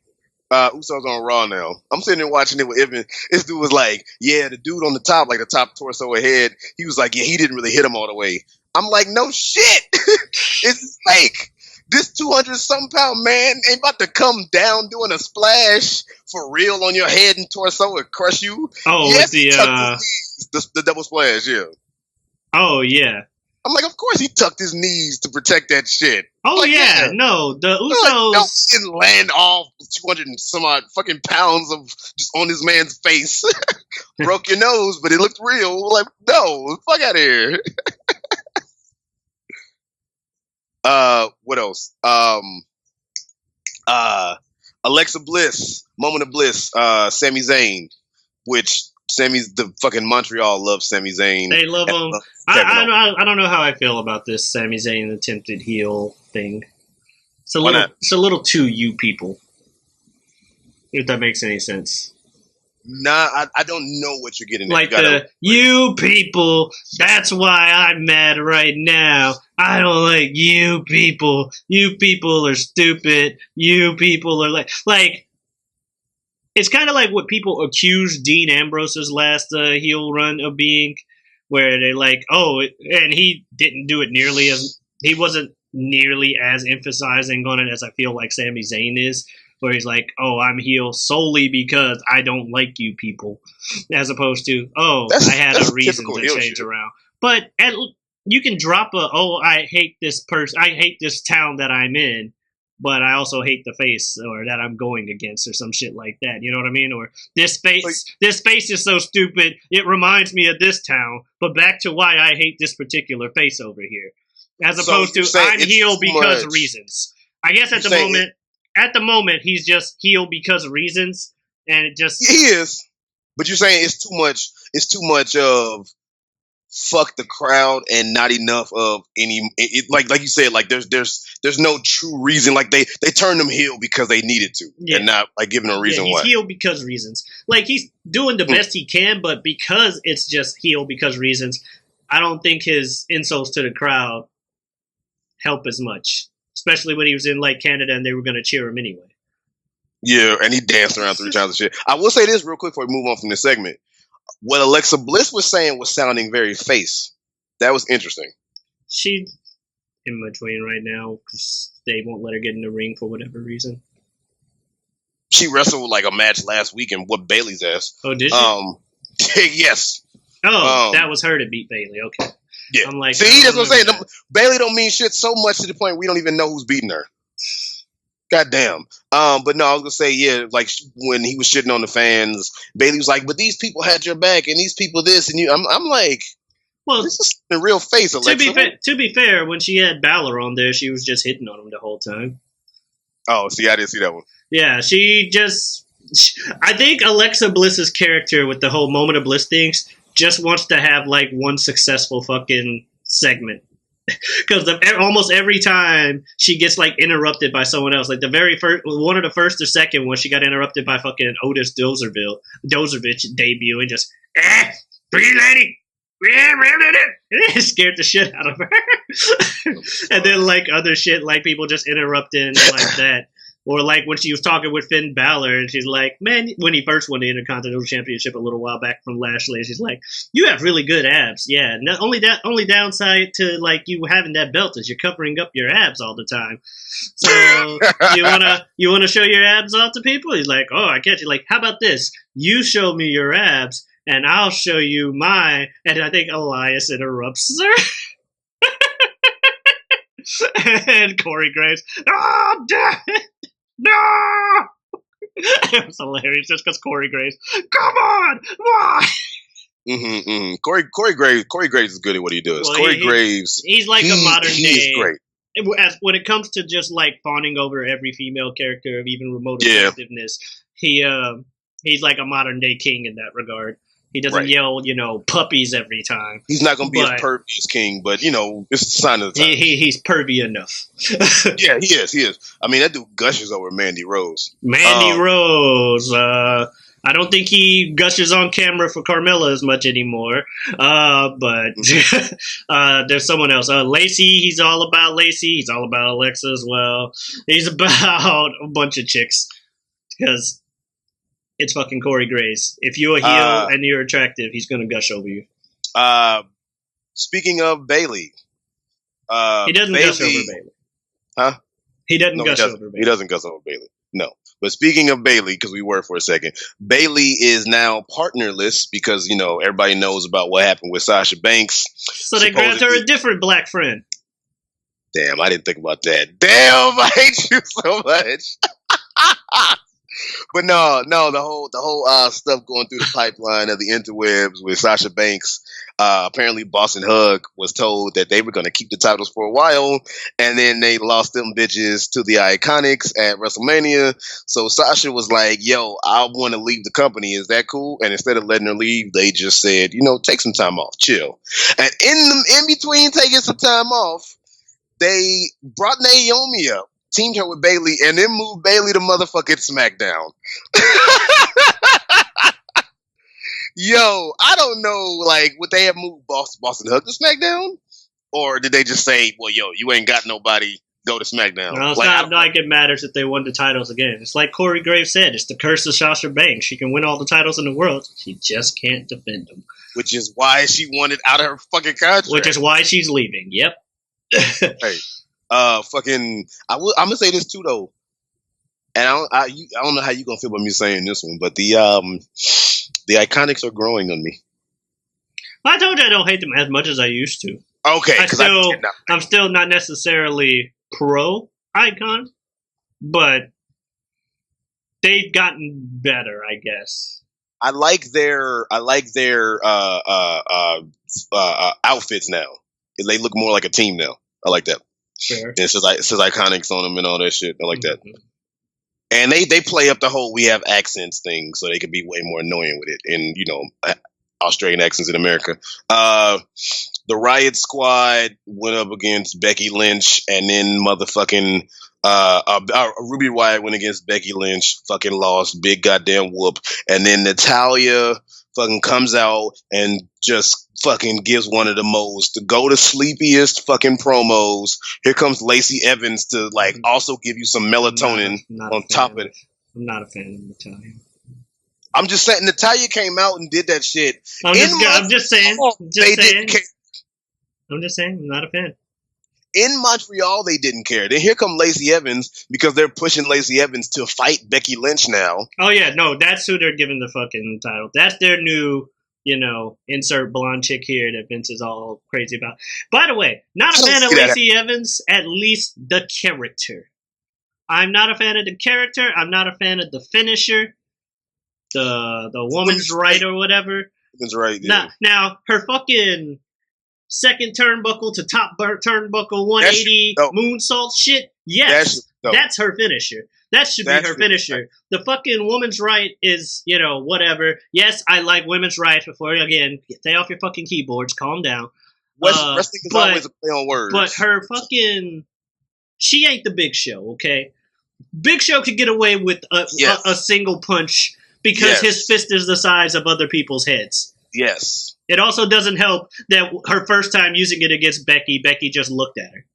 Usos on Raw now. I'm sitting there watching it with Ibn. This dude was like, yeah, the dude on the top, like the top torso ahead, he was like, yeah, he didn't really hit him all the way. I'm like, no shit. It's fake. This 200-something pound man ain't about to come down doing a splash for real on your head and torso and crush you. Oh, yes, with the double splash, yeah. Oh, yeah. I'm like, of course he tucked his knees to protect that shit. Oh, like, yeah. No, the Usos. Like, no, he didn't land all 200 and some odd fucking pounds of just on this man's face. Broke your nose, but it looked real. Like, no, fuck out of here. What else? Alexa Bliss, Moment of Bliss, Sami Zayn, which Sammy's the fucking Montreal loves Sami Zayn. They love him. I don't know how I feel about this Sami Zayn attempted heel thing. It's a little too you people. If that makes any sense. Nah, I don't know what you're getting at. Like you people, that's why I'm mad right now. I don't like you people. You people are stupid. You people are like it's kind of like what people accused Dean Ambrose's last heel run of being, where they're like, and he didn't do it he wasn't nearly as emphasizing on it as I feel like Sami Zayn is, where he's like, I'm heel solely because I don't like you people, as opposed to, I had a reason to change around. But you can drop I hate this person, I hate this town that I'm in, but I also hate the face or that I'm going against or some shit like that. You know what I mean? Or this face is so stupid, it reminds me of this town, but back to why I hate this particular face over here. As opposed to I'm heel because of reasons. I guess at the moment he's just heel because of reasons, and it just he is. But you're saying it's too much of fuck the crowd and not enough of any like you said, like there's no true reason. Like they turned him heel because they needed to, and not like giving a reason why. He's heel because reasons. Like he's doing the best he can, but because it's just heel because reasons, I don't think his insults to the crowd help as much. Especially when he was in like Canada and they were gonna cheer him anyway. Yeah, and he danced around 3 times and shit. I will say this real quick before we move on from this segment. What Alexa Bliss was saying was sounding very face. That was interesting. She's in between right now because they won't let her get in the ring for whatever reason. She wrestled like a match last week and whooped Bayley's ass. Oh, did she? Yes. Oh, that was her that beat Bayley. Okay. Yeah. I'm like, see, that's what I'm saying. Bayley don't mean shit so much to the point we don't even know who's beating her. Goddamn. But no, I was gonna say, yeah, like when he was shitting on the fans, Bayley was like, "But these people had your back, and these people this, and you." I'm like, well, this is the real face, Alexa. To be fair, when she had Balor on there, she was just hitting on him the whole time. Oh, see, I didn't see that one. Yeah, I think Alexa Bliss's character with the whole Moment of Bliss things just wants to have like one successful fucking segment. Because almost every time she gets like interrupted by someone else, like the very first one of the first or second one, she got interrupted by fucking Otis Dozervich debut and just pretty lady, it scared the shit out of her. And then like other shit, like people just interrupting like that. Or like when she was talking with Finn Balor and she's like, man, when he first won the Intercontinental Championship a little while back from Lashley, she's like, you have really good abs. Yeah, only downside to like you having that belt is you're covering up your abs all the time. So you wanna show your abs off to people? He's like, oh, I get you. Like, how about this? You show me your abs and I'll show you mine. And I think Elias interrupts her. And Corey Graves, oh, damn it. No! It was hilarious just because Corey Graves. Come on! Why? Corey Graves is good at what he does. Well, Corey Graves. He's like a modern day. He is great. when it comes to just like fawning over every female character of even remote effectiveness, he's like a modern day king in that regard. He doesn't yell, puppies every time. He's not going to be as pervy as King, but, it's a sign of the time. He's pervy enough. Yeah, he is. I mean, that dude gushes over Mandy Rose. Rose. I don't think he gushes on camera for Carmella as much anymore. But there's someone else. Lacey, he's all about Lacey. He's all about Alexa as well. He's about a bunch of chicks. Because it's fucking Corey Graves. If you're a heel and you're attractive, he's going to gush over you. Speaking of Bayley. He doesn't gush over Bayley. Huh? He doesn't gush over Bayley. He doesn't gush over Bayley. No. But speaking of Bayley, because we were for a second, Bayley is now partnerless because, everybody knows about what happened with Sasha Banks. So they grabbed her a different black friend. Damn, I didn't think about that. Damn, I hate you so much. But no, the whole stuff going through the pipeline of the interwebs with Sasha Banks. Apparently, Boss and Hug was told that they were going to keep the titles for a while, and then they lost them bitches to the Iconics at WrestleMania. So Sasha was like, "Yo, I want to leave the company. Is that cool?" And instead of letting her leave, they just said, "Take some time off, chill." And in between taking some time off, they brought Naomi up, teamed her with Bayley, and then moved Bayley to motherfucking SmackDown. Yo, I don't know, would they have moved Boston Hug to SmackDown? Or did they just say, well, you ain't got nobody, go to SmackDown? No, it's not like it matters if they won the titles again. It's like Corey Graves said, it's the curse of Sasha Banks. She can win all the titles in the world. She just can't defend them. Which is why she wanted out of her fucking contract. Which is why she's leaving, yep. Hey. I'm gonna say this too though, and I don't know how you gonna feel about me saying this one, but the Iconics are growing on me. I told you I don't hate them as much as I used to. Okay, I'm still not necessarily pro Icon, but they've gotten better, I guess. I like their outfits now. They look more like a team now. I like that. Sure. It says Iconics on them and all that shit. I like that. And they play up the whole we have accents thing so they can be way more annoying with it. And, Australian accents in America. The Riot Squad went up against Becky Lynch and then motherfucking Ruby Riott went against Becky Lynch, fucking lost, big goddamn whoop. And then Natalya fucking comes out and just fucking gives one of the most to go to sleepiest fucking promos. Here comes Lacey Evans to also give you some melatonin on top of it. I'm not a fan of Natalya. I'm just saying Natalya came out and did that shit. I'm just saying. I'm just saying, I'm not a fan. In Montreal, they didn't care. Then here come Lacey Evans because they're pushing Lacey Evans to fight Becky Lynch now. Oh yeah, no, that's who they're giving the fucking title. That's their new, insert blonde chick here that Vince is all crazy about. By the way, not a fan of Lacey Evans, at least the character. I'm not a fan of the character. I'm not a fan of the finisher. The woman's right or whatever. Woman's right, yeah. Now, her fucking second turnbuckle to top turnbuckle 180 moonsault shit. Yes, that's her finisher. That should be her finisher. The fucking woman's right is, whatever. Yes, I like women's right. Before, again, stay off your fucking keyboards. Calm down. Wrestling is always a play on words. But her fucking... She ain't the Big Show, okay? Big Show could get away with a single punch because his fist is the size of other people's heads. Yes. It also doesn't help that her first time using it against Becky just looked at her.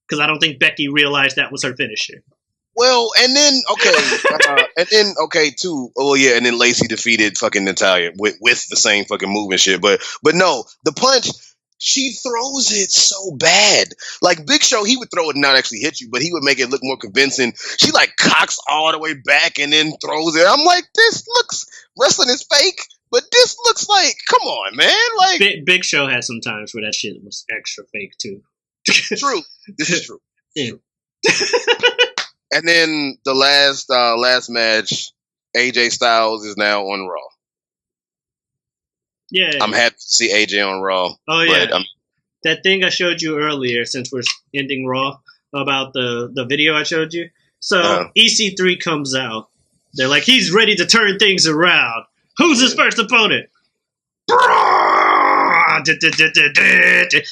Because I don't think Becky realized that was her finisher. Well, and then, too. Oh, yeah, and then Lacey defeated fucking Natalya with the same fucking move and shit. But no, the punch, she throws it so bad. Like, Big Show, he would throw it and not actually hit you, but he would make it look more convincing. She, cocks all the way back and then throws it. I'm like, wrestling is fake. But this looks like, come on, man. Big Show had some times where that shit was extra fake, too. True. This is true. Yeah. And then the last match, AJ Styles is now on Raw. Yeah. I'm happy to see AJ on Raw. Oh, yeah. But that thing I showed you earlier, since we're ending Raw, about the video I showed you. So EC3 comes out. They're like, he's ready to turn things around. Who's his first opponent? And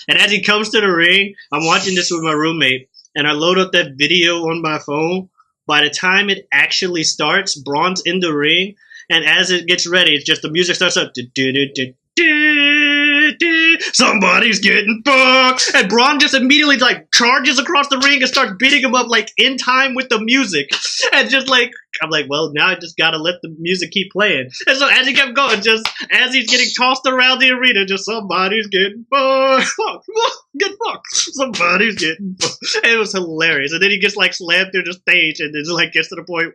as he comes to the ring, I'm watching this with my roommate, and I load up that video on my phone. By the time it actually starts, Braun's in the ring, and as it gets ready, it's just the music starts up. Somebody's getting fucked, and Braun just immediately like charges across the ring and starts beating him up like in time with the music, and just like I'm like, well, now I just gotta let the music keep playing. And so as he kept going, just as he's getting tossed around the arena, just somebody's getting fucked, get fucked, somebody's getting fucked. And it was hilarious. And then he gets like slammed through the stage, and then just like gets to the point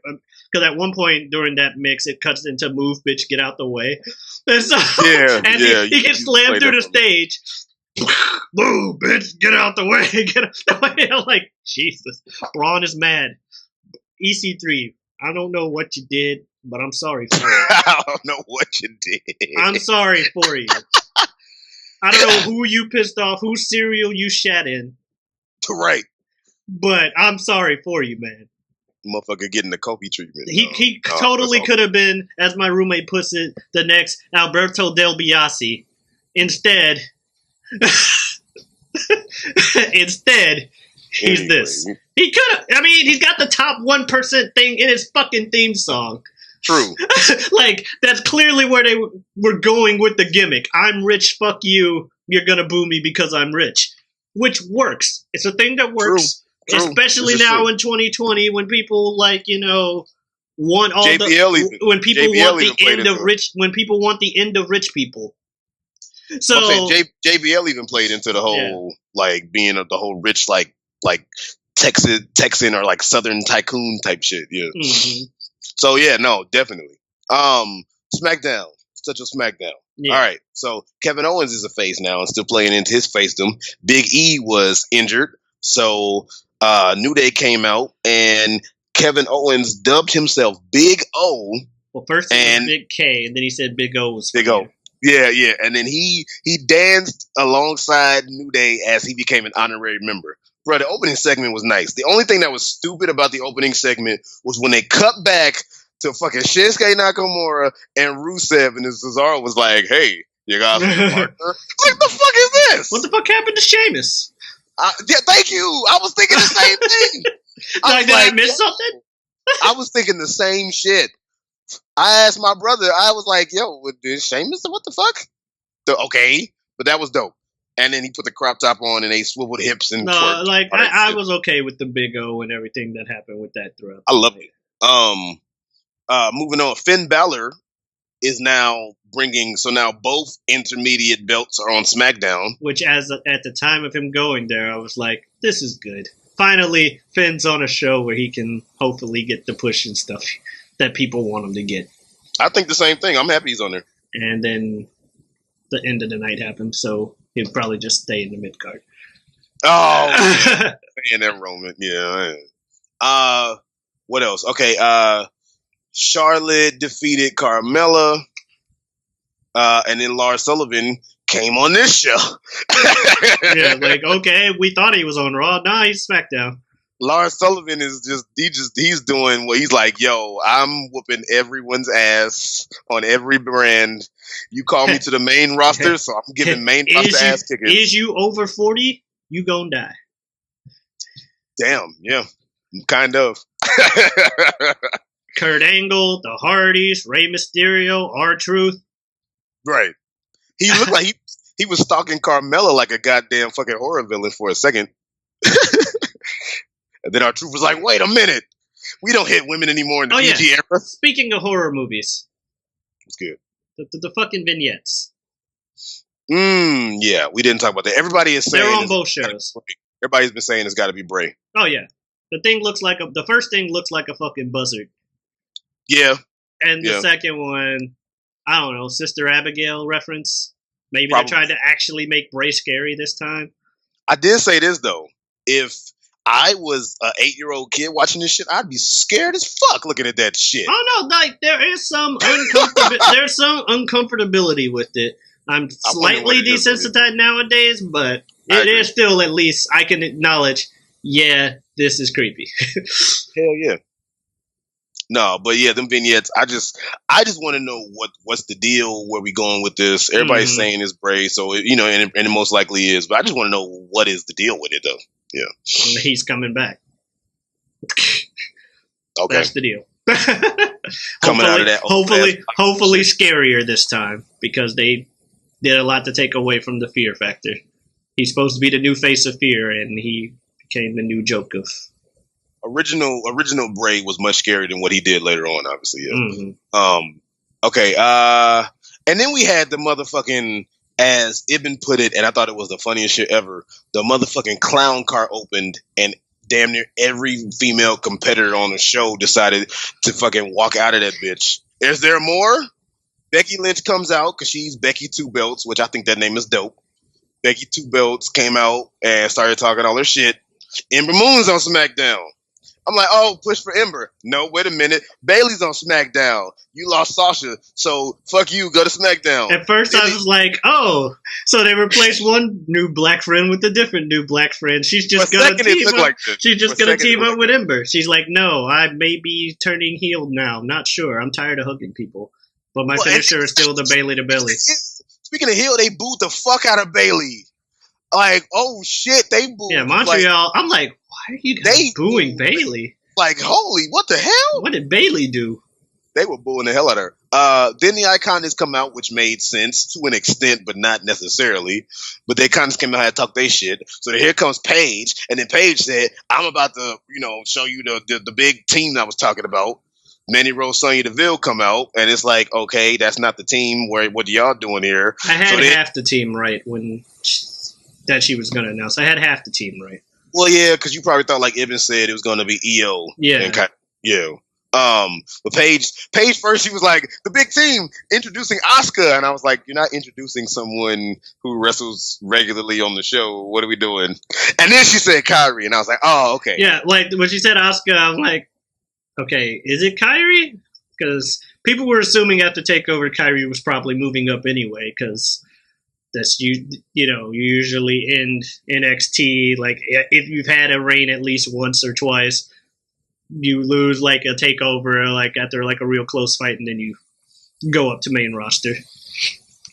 because at one point during that mix, it cuts into "Move, bitch, get out the way." And so he gets slammed through the stage. Move, bitch, get out the way, get out the way. I'm like, Jesus, Braun is mad. EC3. I don't know what you did, but I'm sorry for it. I don't know what you did. I'm sorry for you. I don't know who you pissed off, whose cereal you shat in. Right. But I'm sorry for you, man. Motherfucker getting the Kofi treatment. He totally could have been, as my roommate puts it, the next Alberto Del Biasi. Instead, he's this. He could have. I mean, he's got the top 1% thing in his fucking theme song. True. Like, that's clearly where they were going with the gimmick. I'm rich, fuck you. You're gonna boo me because I'm rich. Which works. It's a thing that works. True. Especially now in 2020 when people, like, you know, want all when people want the end of rich, when people want the end of rich people. So JBL even played into the whole, like, being of the whole rich, like Texan or like Southern tycoon type shit. Yeah. Mm-hmm. So yeah, no, definitely. Smackdown, such a Smackdown. Yeah. All right, so Kevin Owens is a face now and still playing into his facedom. Big E was injured, so New Day came out and Kevin Owens dubbed himself Big O. Well, first it was Big K, and then he said Big O was Big O. Yeah, and then he danced alongside New Day as he became an honorary member. Bro, the opening segment was nice. The only thing that was stupid about the opening segment was when they cut back to fucking Shinsuke Nakamura and Rusev, and Cesaro was like, "Hey, you guys, what the fuck is this? What the fuck happened to Sheamus?" Yeah, thank you. I was thinking the same thing. Did I miss something? I was thinking the same shit. I asked my brother. I was like, "Yo, did Sheamus? What the fuck?" Okay, but that was dope. And then he put the crop top on and they swiveled hips and twerked. Like I was okay with the Big O and everything that happened with that throughout. I love it. Moving on, Finn Balor is now now both intermediate belts are on SmackDown. Which at the time of him going there, I was like, this is good. Finally, Finn's on a show where he can hopefully get the push and stuff that people want him to get. I think the same thing. I'm happy he's on there. And then the end of the night happened, so he'll probably just stay in the mid card. Oh, man, that Roman, yeah. What else? Okay, Charlotte defeated Carmella, and then Lars Sullivan came on this show. Yeah, like, okay, we thought he was on Raw. Nah, he's SmackDown. Lars Sullivan is he's doing what he's like, yo, I'm whooping everyone's ass on every brand. You call me to the main roster, so I'm giving main roster ass kickers. Is you over 40? You gonna die. Damn, yeah. Kind of. Kurt Angle, the Hardys, Rey Mysterio, R-Truth. Right. He looked like he was stalking Carmella like a goddamn fucking horror villain for a second. And then R-Truth was like, wait a minute. We don't hit women anymore in the PG era. Speaking of horror movies. It's good. The fucking vignettes. Yeah, we didn't talk about that. Everybody is saying they're on both shows. Everybody's been saying it's got to be Bray. Oh yeah, the first thing looks like a fucking buzzard. Yeah, and the second one, I don't know, Sister Abigail reference. Maybe they're trying to actually make Bray scary this time. I did say this though: if I was an 8-year-old kid watching this shit, I'd be scared as fuck looking at that shit. Oh no, like there's some uncomfortability with it. I'm I wonder what slightly it is, desensitized nowadays, but I it agree. is still at least I can acknowledge, yeah, this is creepy. Hell yeah. No, but yeah, them vignettes. I just want to know what's the deal. Where we going with this? Everybody's saying it's Bray, so and it most likely is. But I just want to know what is the deal with it, though. Yeah, He's coming back. okay. That's the deal. Coming out of that hopefully scarier this time because they did a lot to take away from the fear factor. He's supposed to be the new face of fear, and he became the new joke of. Original Bray was much scarier than what he did later on. Obviously, yeah. Mm-hmm. Okay. And then we had the motherfucking, as Ibn put it, and I thought it was the funniest shit ever. The motherfucking clown car opened, and damn near every female competitor on the show decided to fucking walk out of that bitch. Is there more? Becky Lynch comes out because she's Becky Two Belts, which I think that name is dope. Becky Two Belts came out and started talking all her shit. Ember Moon's on SmackDown. I'm like, oh, push for Ember. No, wait a minute. Bailey's on SmackDown. You lost Sasha, so fuck you. Go to SmackDown. At first, I was like, oh, so they replaced one new black friend with a different new black friend. She's just gonna team up. Like this. She's just gonna team up with Ember. She's like, no, I may be turning heel now. I'm not sure. I'm tired of hugging people, but my finisher is still the Bailey to Belly. Speaking of heel, they booed the fuck out of Bailey. Like, oh shit, they booed. Yeah, Montreal. I'm like, why are you guys booing Bailey? Like, holy, what the hell? What did Bailey do? They were booing the hell out of her. Then the Iconics come out, which made sense to an extent, but not necessarily. But the Iconics came out and talk their shit. So here comes Paige, and then Paige said, I'm about to, show you the big team I was talking about. Manny Rose, Sonya Deville come out, and it's like, okay, that's not the team. What are y'all doing here? I had half the team right when that she was going to announce. I had half the team right. Well, yeah, because you probably thought, like Ibn said, it was going to be EO. Yeah. But Paige first, she was like, the big team introducing Asuka. And I was like, you're not introducing someone who wrestles regularly on the show. What are we doing? And then she said Kyrie. And I was like, oh, okay. Yeah, like when she said Asuka, I was like, okay, is it Kyrie? Because people were assuming after TakeOver, Kyrie was probably moving up anyway, because that's you usually in NXT. Like if you've had a reign at least once or twice, you lose like a TakeOver, like after like a real close fight, and then you go up to main roster.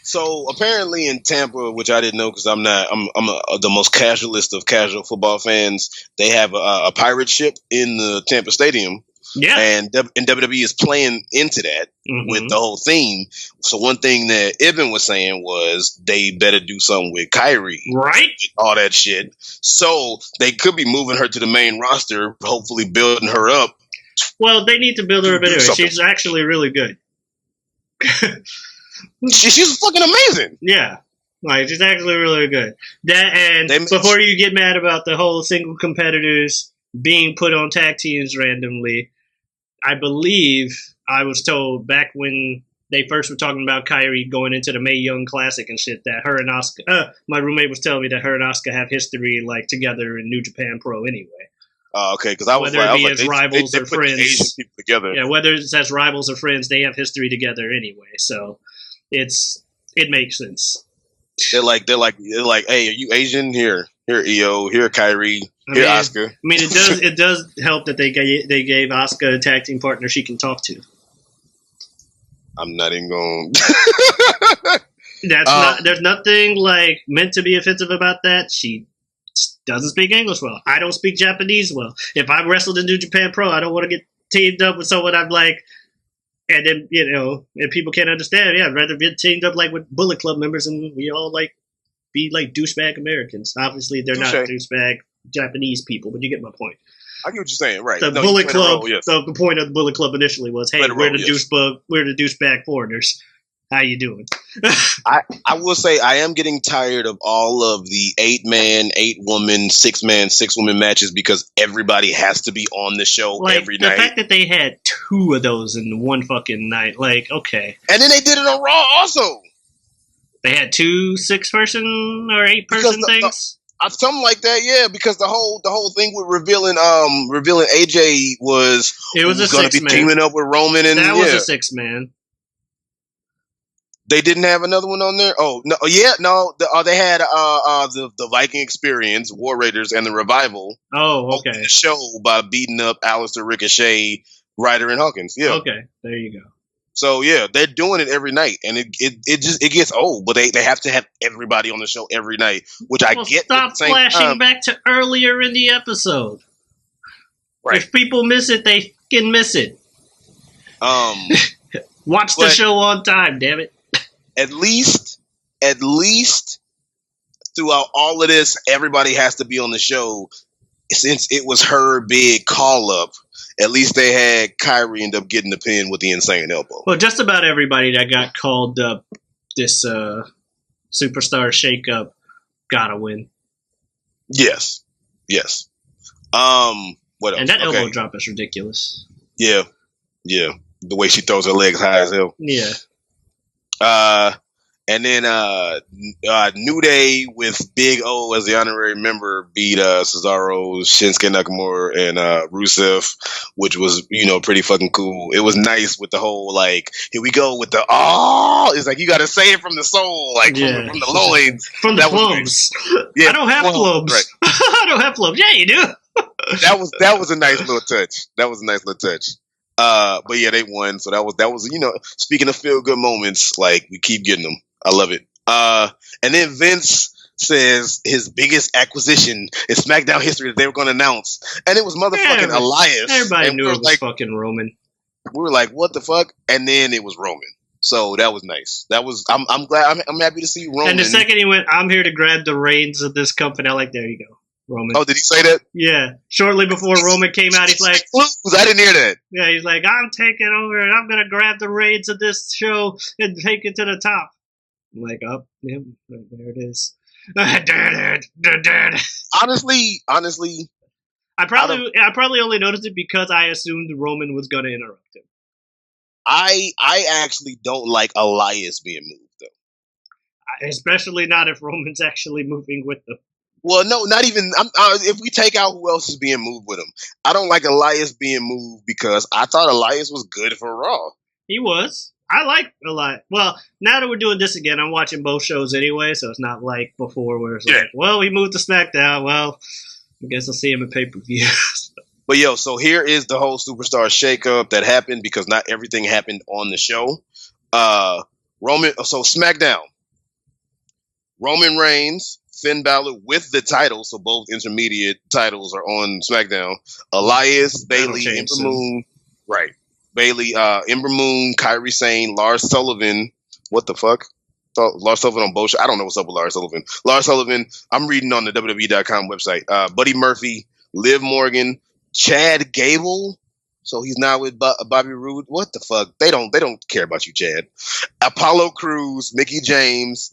So apparently in Tampa, which I didn't know because I'm the most casualist of casual football fans. They have a pirate ship in the Tampa Stadium. Yeah, and WWE is playing into that with the whole theme. So one thing that Ibn was saying was they better do something with Kyrie, right? All that shit. So they could be moving her to the main roster, hopefully building her up. Well, they need to build her up anyway. She's actually really good. She's fucking amazing. Yeah. Like, she's actually really good. Before you get mad about the whole single competitors being put on tag teams randomly, I believe I was told back when they first were talking about Kyrie going into the Mae Young Classic and shit that her and Asuka, my roommate was telling me that her and Asuka have history like together in New Japan Pro anyway. Okay, because I was whether like, it be as rivals or friends, Asian people together. Yeah, whether it's as rivals or friends, they have history together anyway. So it makes sense. They're like, hey, are you Asian? Here, EO. Here, Kyrie. Here, Asuka. I mean, it does help that they gave Asuka a tag team partner she can talk to. I'm not even going. There's nothing like meant to be offensive about that. She doesn't speak English well. I don't speak Japanese well. If I wrestled in New Japan Pro, I don't want to get teamed up with someone I'm like, and then and people can't understand. Yeah, I'd rather get teamed up like with Bullet Club members, and we all like be like douchebag Americans. Obviously, they're not douchebag Japanese people, but you get my point. I get what you're saying, right? The Bullet Club. So the point of the Bullet Club initially was, hey, we're the douchebag foreigners. How you doing? I will say I am getting tired of all of the 8-man, 8-woman, 6-man, 6-woman matches because everybody has to be on the show every night. The fact that they had 2 of those in one fucking night, like, okay. And then they did it on Raw also. They had 2 6-person or 8-person things? Something like that, yeah. Because the whole thing with revealing AJ was going to be teaming up with Roman, and that was a 6-man. They didn't have another one on there. Oh no, yeah, no. They had the Viking Experience, War Raiders, and the Revival. Oh, On okay. the show by beating up Alistair, Ricochet, Ryder, and Hawkins. Yeah. Okay, there you go. So yeah, they're doing it every night, and it gets old. But they have to have everybody on the show every night, which I get. Stop at the same flashing time. back to earlier in the episode. Right. If people miss it, they can miss it. Watch the but- show on time, damn it. At least throughout all of this, everybody has to be on the show. Since it was her big call up, at least they had Kyrie end up getting the pin with the insane elbow. Well, just about everybody that got called up this Superstar Shakeup got a win. Yes. What else? And that elbow Okay. drop is ridiculous. Yeah. The way she throws her legs high as hell. Yeah. And then New Day with Big O as the honorary member beat Cesaro, Shinsuke Nakamura, and Rusev, which was pretty fucking cool. It was nice with the whole like, here we go with the it's like you got to say it from the soul, like from the loins, from the plums. Yeah, I don't have plums. Right. I don't have plums. Yeah, you do. That was a nice little touch. But yeah, they won. So that was speaking of feel good moments, like we keep getting them. I love it. And then Vince says his biggest acquisition in SmackDown history that they were going to announce, and it was motherfucking Elias. Everybody and knew it was fucking Roman. We were like, what the fuck? And then it was Roman. So that was nice. That was I'm glad. I'm happy to see Roman. And the second he went, I'm here to grab the reins of this company. I'm like, there you go, Roman. Oh, did he say that? Yeah. Shortly before Roman came out, he's like, I didn't hear that. yeah, he's like, I'm taking over and I'm gonna grab the reins of this show and take it to the top. I'm like, oh, yeah, there it is. Honestly, I probably only noticed it because I assumed Roman was gonna interrupt him. I actually don't like Elias being moved though. Especially not if Roman's actually moving with them. Well, no, not even. If we take out who else is being moved with him, I don't like Elias being moved because I thought Elias was good for Raw. He was. I like Elias. Well, now that we're doing this again, I'm watching both shows anyway, so it's not like before where it's like, well, he moved to SmackDown. Well, I guess I'll see him at pay-per-view. But yo, so here is the whole Superstar Shakeup that happened because not everything happened on the show. SmackDown. Roman Reigns, Finn Balor with the title, so both intermediate titles are on SmackDown. Elias, Bailey, Ember Moon, right? Bailey, Ember Moon, Kairi Sane, Lars Sullivan. What the fuck? Lars Sullivan on both shows. I don't know what's up with Lars Sullivan. Lars Sullivan, I'm reading on the WWE.com website. Buddy Murphy, Liv Morgan, Chad Gable. So he's now with Bobby Roode. What the fuck? They don't care about you, Chad. Apollo Crews, Mickey James,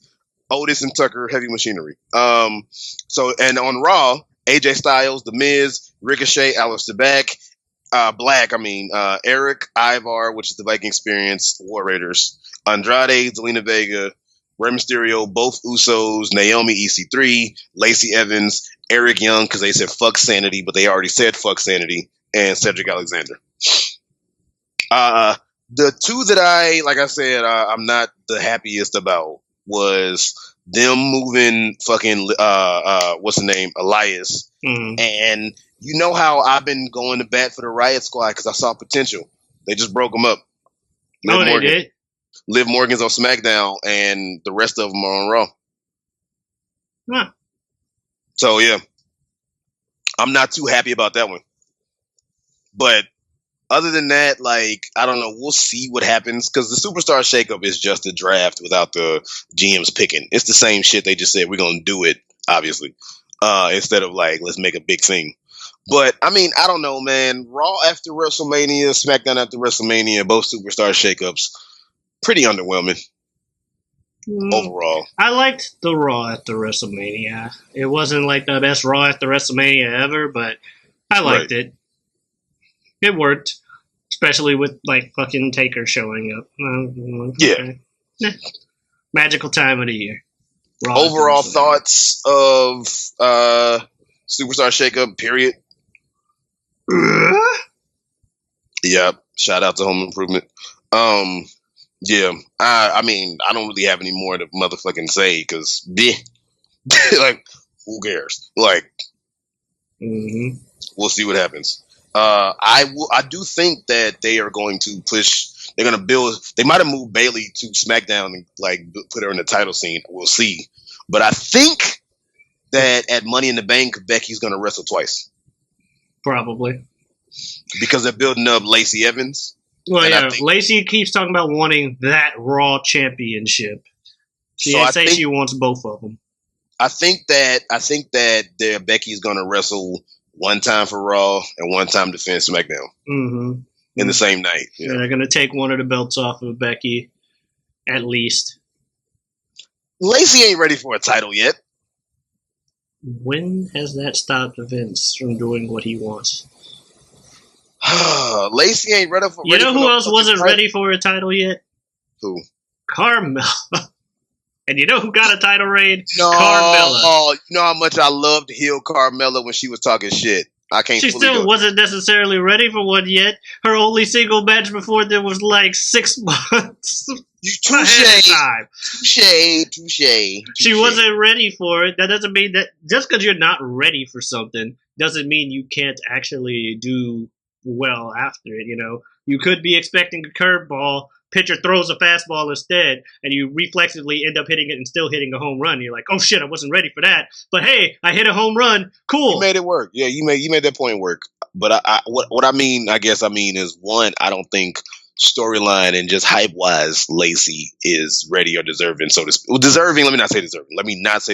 Otis and Tucker, Heavy Machinery. And on Raw, AJ Styles, The Miz, Ricochet, Aleister Black, Eric, Ivar, which is the Viking Experience, War Raiders, Andrade, Zelina Vega, Rey Mysterio, both Usos, Naomi, EC3, Lacey Evans, Eric Young, because they said fuck Sanity, but they already said fuck Sanity, and Cedric Alexander. The two that like I said, I'm not the happiest about was them moving fucking what's the name, Elias. Mm-hmm. And you know how I've been going to bat for the Riot Squad because I saw potential. They just broke them up. They did? Liv Morgan's on SmackDown and the rest of them are on Raw. Huh. So yeah, I'm not too happy about that one. But other than that, like, I don't know. We'll see what happens because the Superstar Shakeup is just a draft without the GMs picking. It's the same shit. They just said we're going to do it, obviously, instead of like, let's make a big thing. But, I mean, I don't know, man. Raw after WrestleMania, SmackDown after WrestleMania, both Superstar Shakeups, pretty underwhelming overall. I liked the Raw after WrestleMania. It wasn't like the best Raw after WrestleMania ever, but I liked it. It worked, especially with like fucking Taker showing up. Okay. Magical time of the year. Raw Overall thoughts of Superstar Shakeup, period. Yep. Shout out to Home Improvement. Yeah, I mean, I don't really have any more to motherfucking say because, like, who cares? Like, Mm-hmm. we'll see what happens. I do think that they are going to push. They're going to build. They might have moved Bailey to SmackDown and like put her in the title scene. We'll see. But I think that at Money in the Bank, Becky's going to wrestle twice Probably. because they're building up Lacey Evans. Well, And I yeah, think- Lacey keeps talking about wanting that Raw championship. She So didn't I say think- she wants both of them. I think that Becky's going to wrestle one time for Raw and one time defend SmackDown Mm-hmm. in the same night. Yeah, they're going to take one of the belts off of Becky, at least. Lacey ain't ready for a title yet. When has that stopped Vince from doing what he wants? Lacey ain't ready for. You know who no else fucking wasn't title. ready for a title yet? Who? Carmella. And you know who got a title reign? No, Carmella. Oh, you know how much I loved heel Carmella when she was talking shit. I can't. She fully still do it. wasn't necessarily ready for one yet. Her only single match before there was like 6 months ahead of time. Touche. She wasn't ready for it. That doesn't mean that just because you're not ready for something doesn't mean you can't actually do well after it. You know, you could be expecting a curveball, pitcher throws a fastball instead, and you reflexively end up hitting it and still hitting a home run. You're like, oh shit, I wasn't ready for that. But hey, I hit a home run. Cool. You made it work. Yeah, you made that point work. But what I mean, is one, I don't think storyline and just hype wise, Lacey is ready or deserving. So to speak. Well, deserving. Let me not say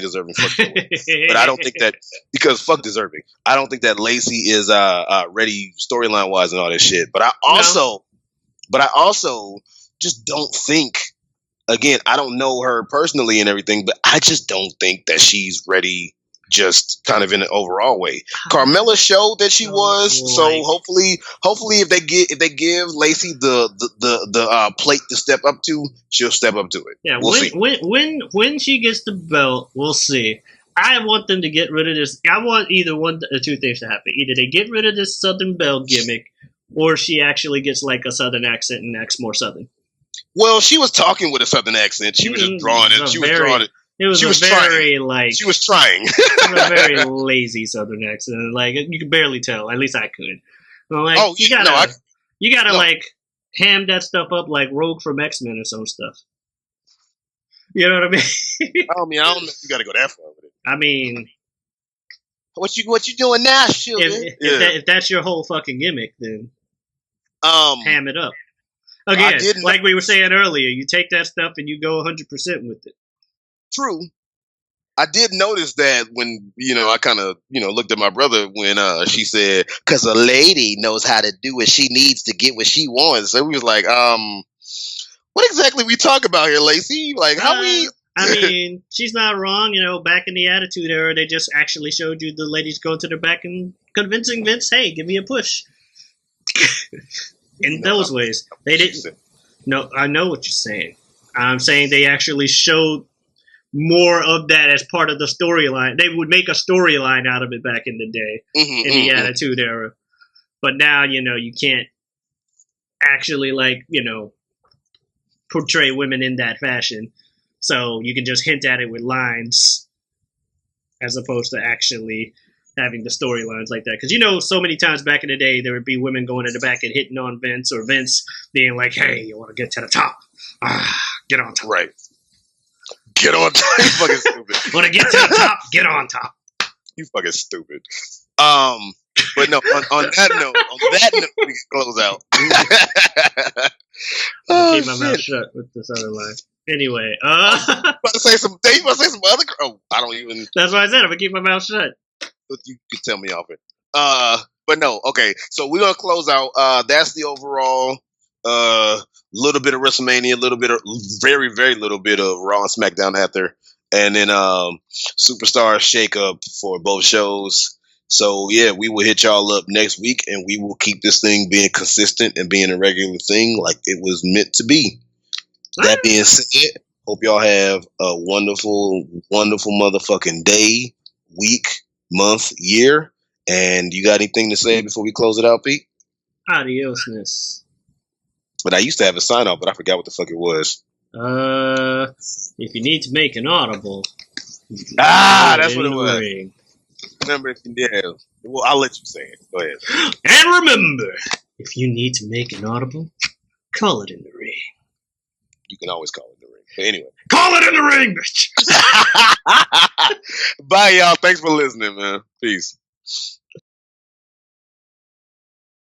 deserving. Fuck the word. But I don't think that because fuck deserving. I don't think that Lacey is ready storyline wise and all this shit. But I also just don't think. Again, I don't know her personally and everything, but I just don't think that she's ready. Just kind of in an overall way. Carmella showed that she was. So hopefully, if they give Lacey the plate to step up to, she'll step up to it. Yeah, we'll see. when she gets the belt, we'll see. I want them to get rid of this. I want either one or two things to happen. Either they get rid of this Southern Belle gimmick, or she actually gets like a Southern accent and acts more Southern. Well, she was talking with a Southern accent. She was just drawing it. She was trying. It was a very very lazy Southern accent. Like you could barely tell. At least I could. Well, like, you gotta like ham that stuff up like Rogue from X-Men or some stuff. You know what I mean? I don't know if you gotta go that far with it. I mean, what you doing now, sugar? If that's your whole fucking gimmick, then ham it up. Again, like we were saying earlier, you take that stuff and you go 100% with it. True. I did notice that when, I kind of, looked at my brother when she said, because a lady knows how to do what she needs to get what she wants. So we was like, what exactly we talk about here, Lacey? Like, how we... I mean, she's not wrong. Back in the Attitude Era, they just actually showed you the ladies going to their back and convincing Vince, hey, give me a push. In those ways. They didn't... No, I know what you're saying. I'm saying they actually showed more of that as part of the storyline. They would make a storyline out of it back in the day in the Attitude Era. But now, you can't actually, portray women in that fashion. So you can just hint at it with lines as opposed to actually having the storylines like that. Because, so many times back in the day, there would be women going in the back and hitting on Vince, or Vince being like, hey, you want to get to the top? Get on top. Right. Get on top. You fucking stupid. Want to get to the top? Get on top. You fucking stupid. But no, on that note, we can close out. Keep my mouth shut with this other line. Anyway, you about to say some other. Oh, I don't even. That's what I said. I'm gonna keep my mouth shut. You could tell me off it. But no, okay. So we're gonna close out. That's the overall. Little bit of WrestleMania, very, very little bit of Raw and SmackDown after, and then Superstar Shakeup for both shows. So yeah, we will hit y'all up next week, and we will keep this thing being consistent and being a regular thing like it was meant to be. That being said, hope y'all have a wonderful, wonderful motherfucking day, week, month, year. And you got anything to say before we close it out, Pete? Adiosness. But I used to have a sign off, but I forgot what the fuck it was. If you need to make an audible, That's what it in the was. ring. Remember, if you did. Well, I'll let you say it. Go ahead. And remember, if you need to make an audible, call it in the ring. You can always call it in the ring. But anyway. Call it in the ring, bitch! Bye, y'all. Thanks for listening, man. Peace.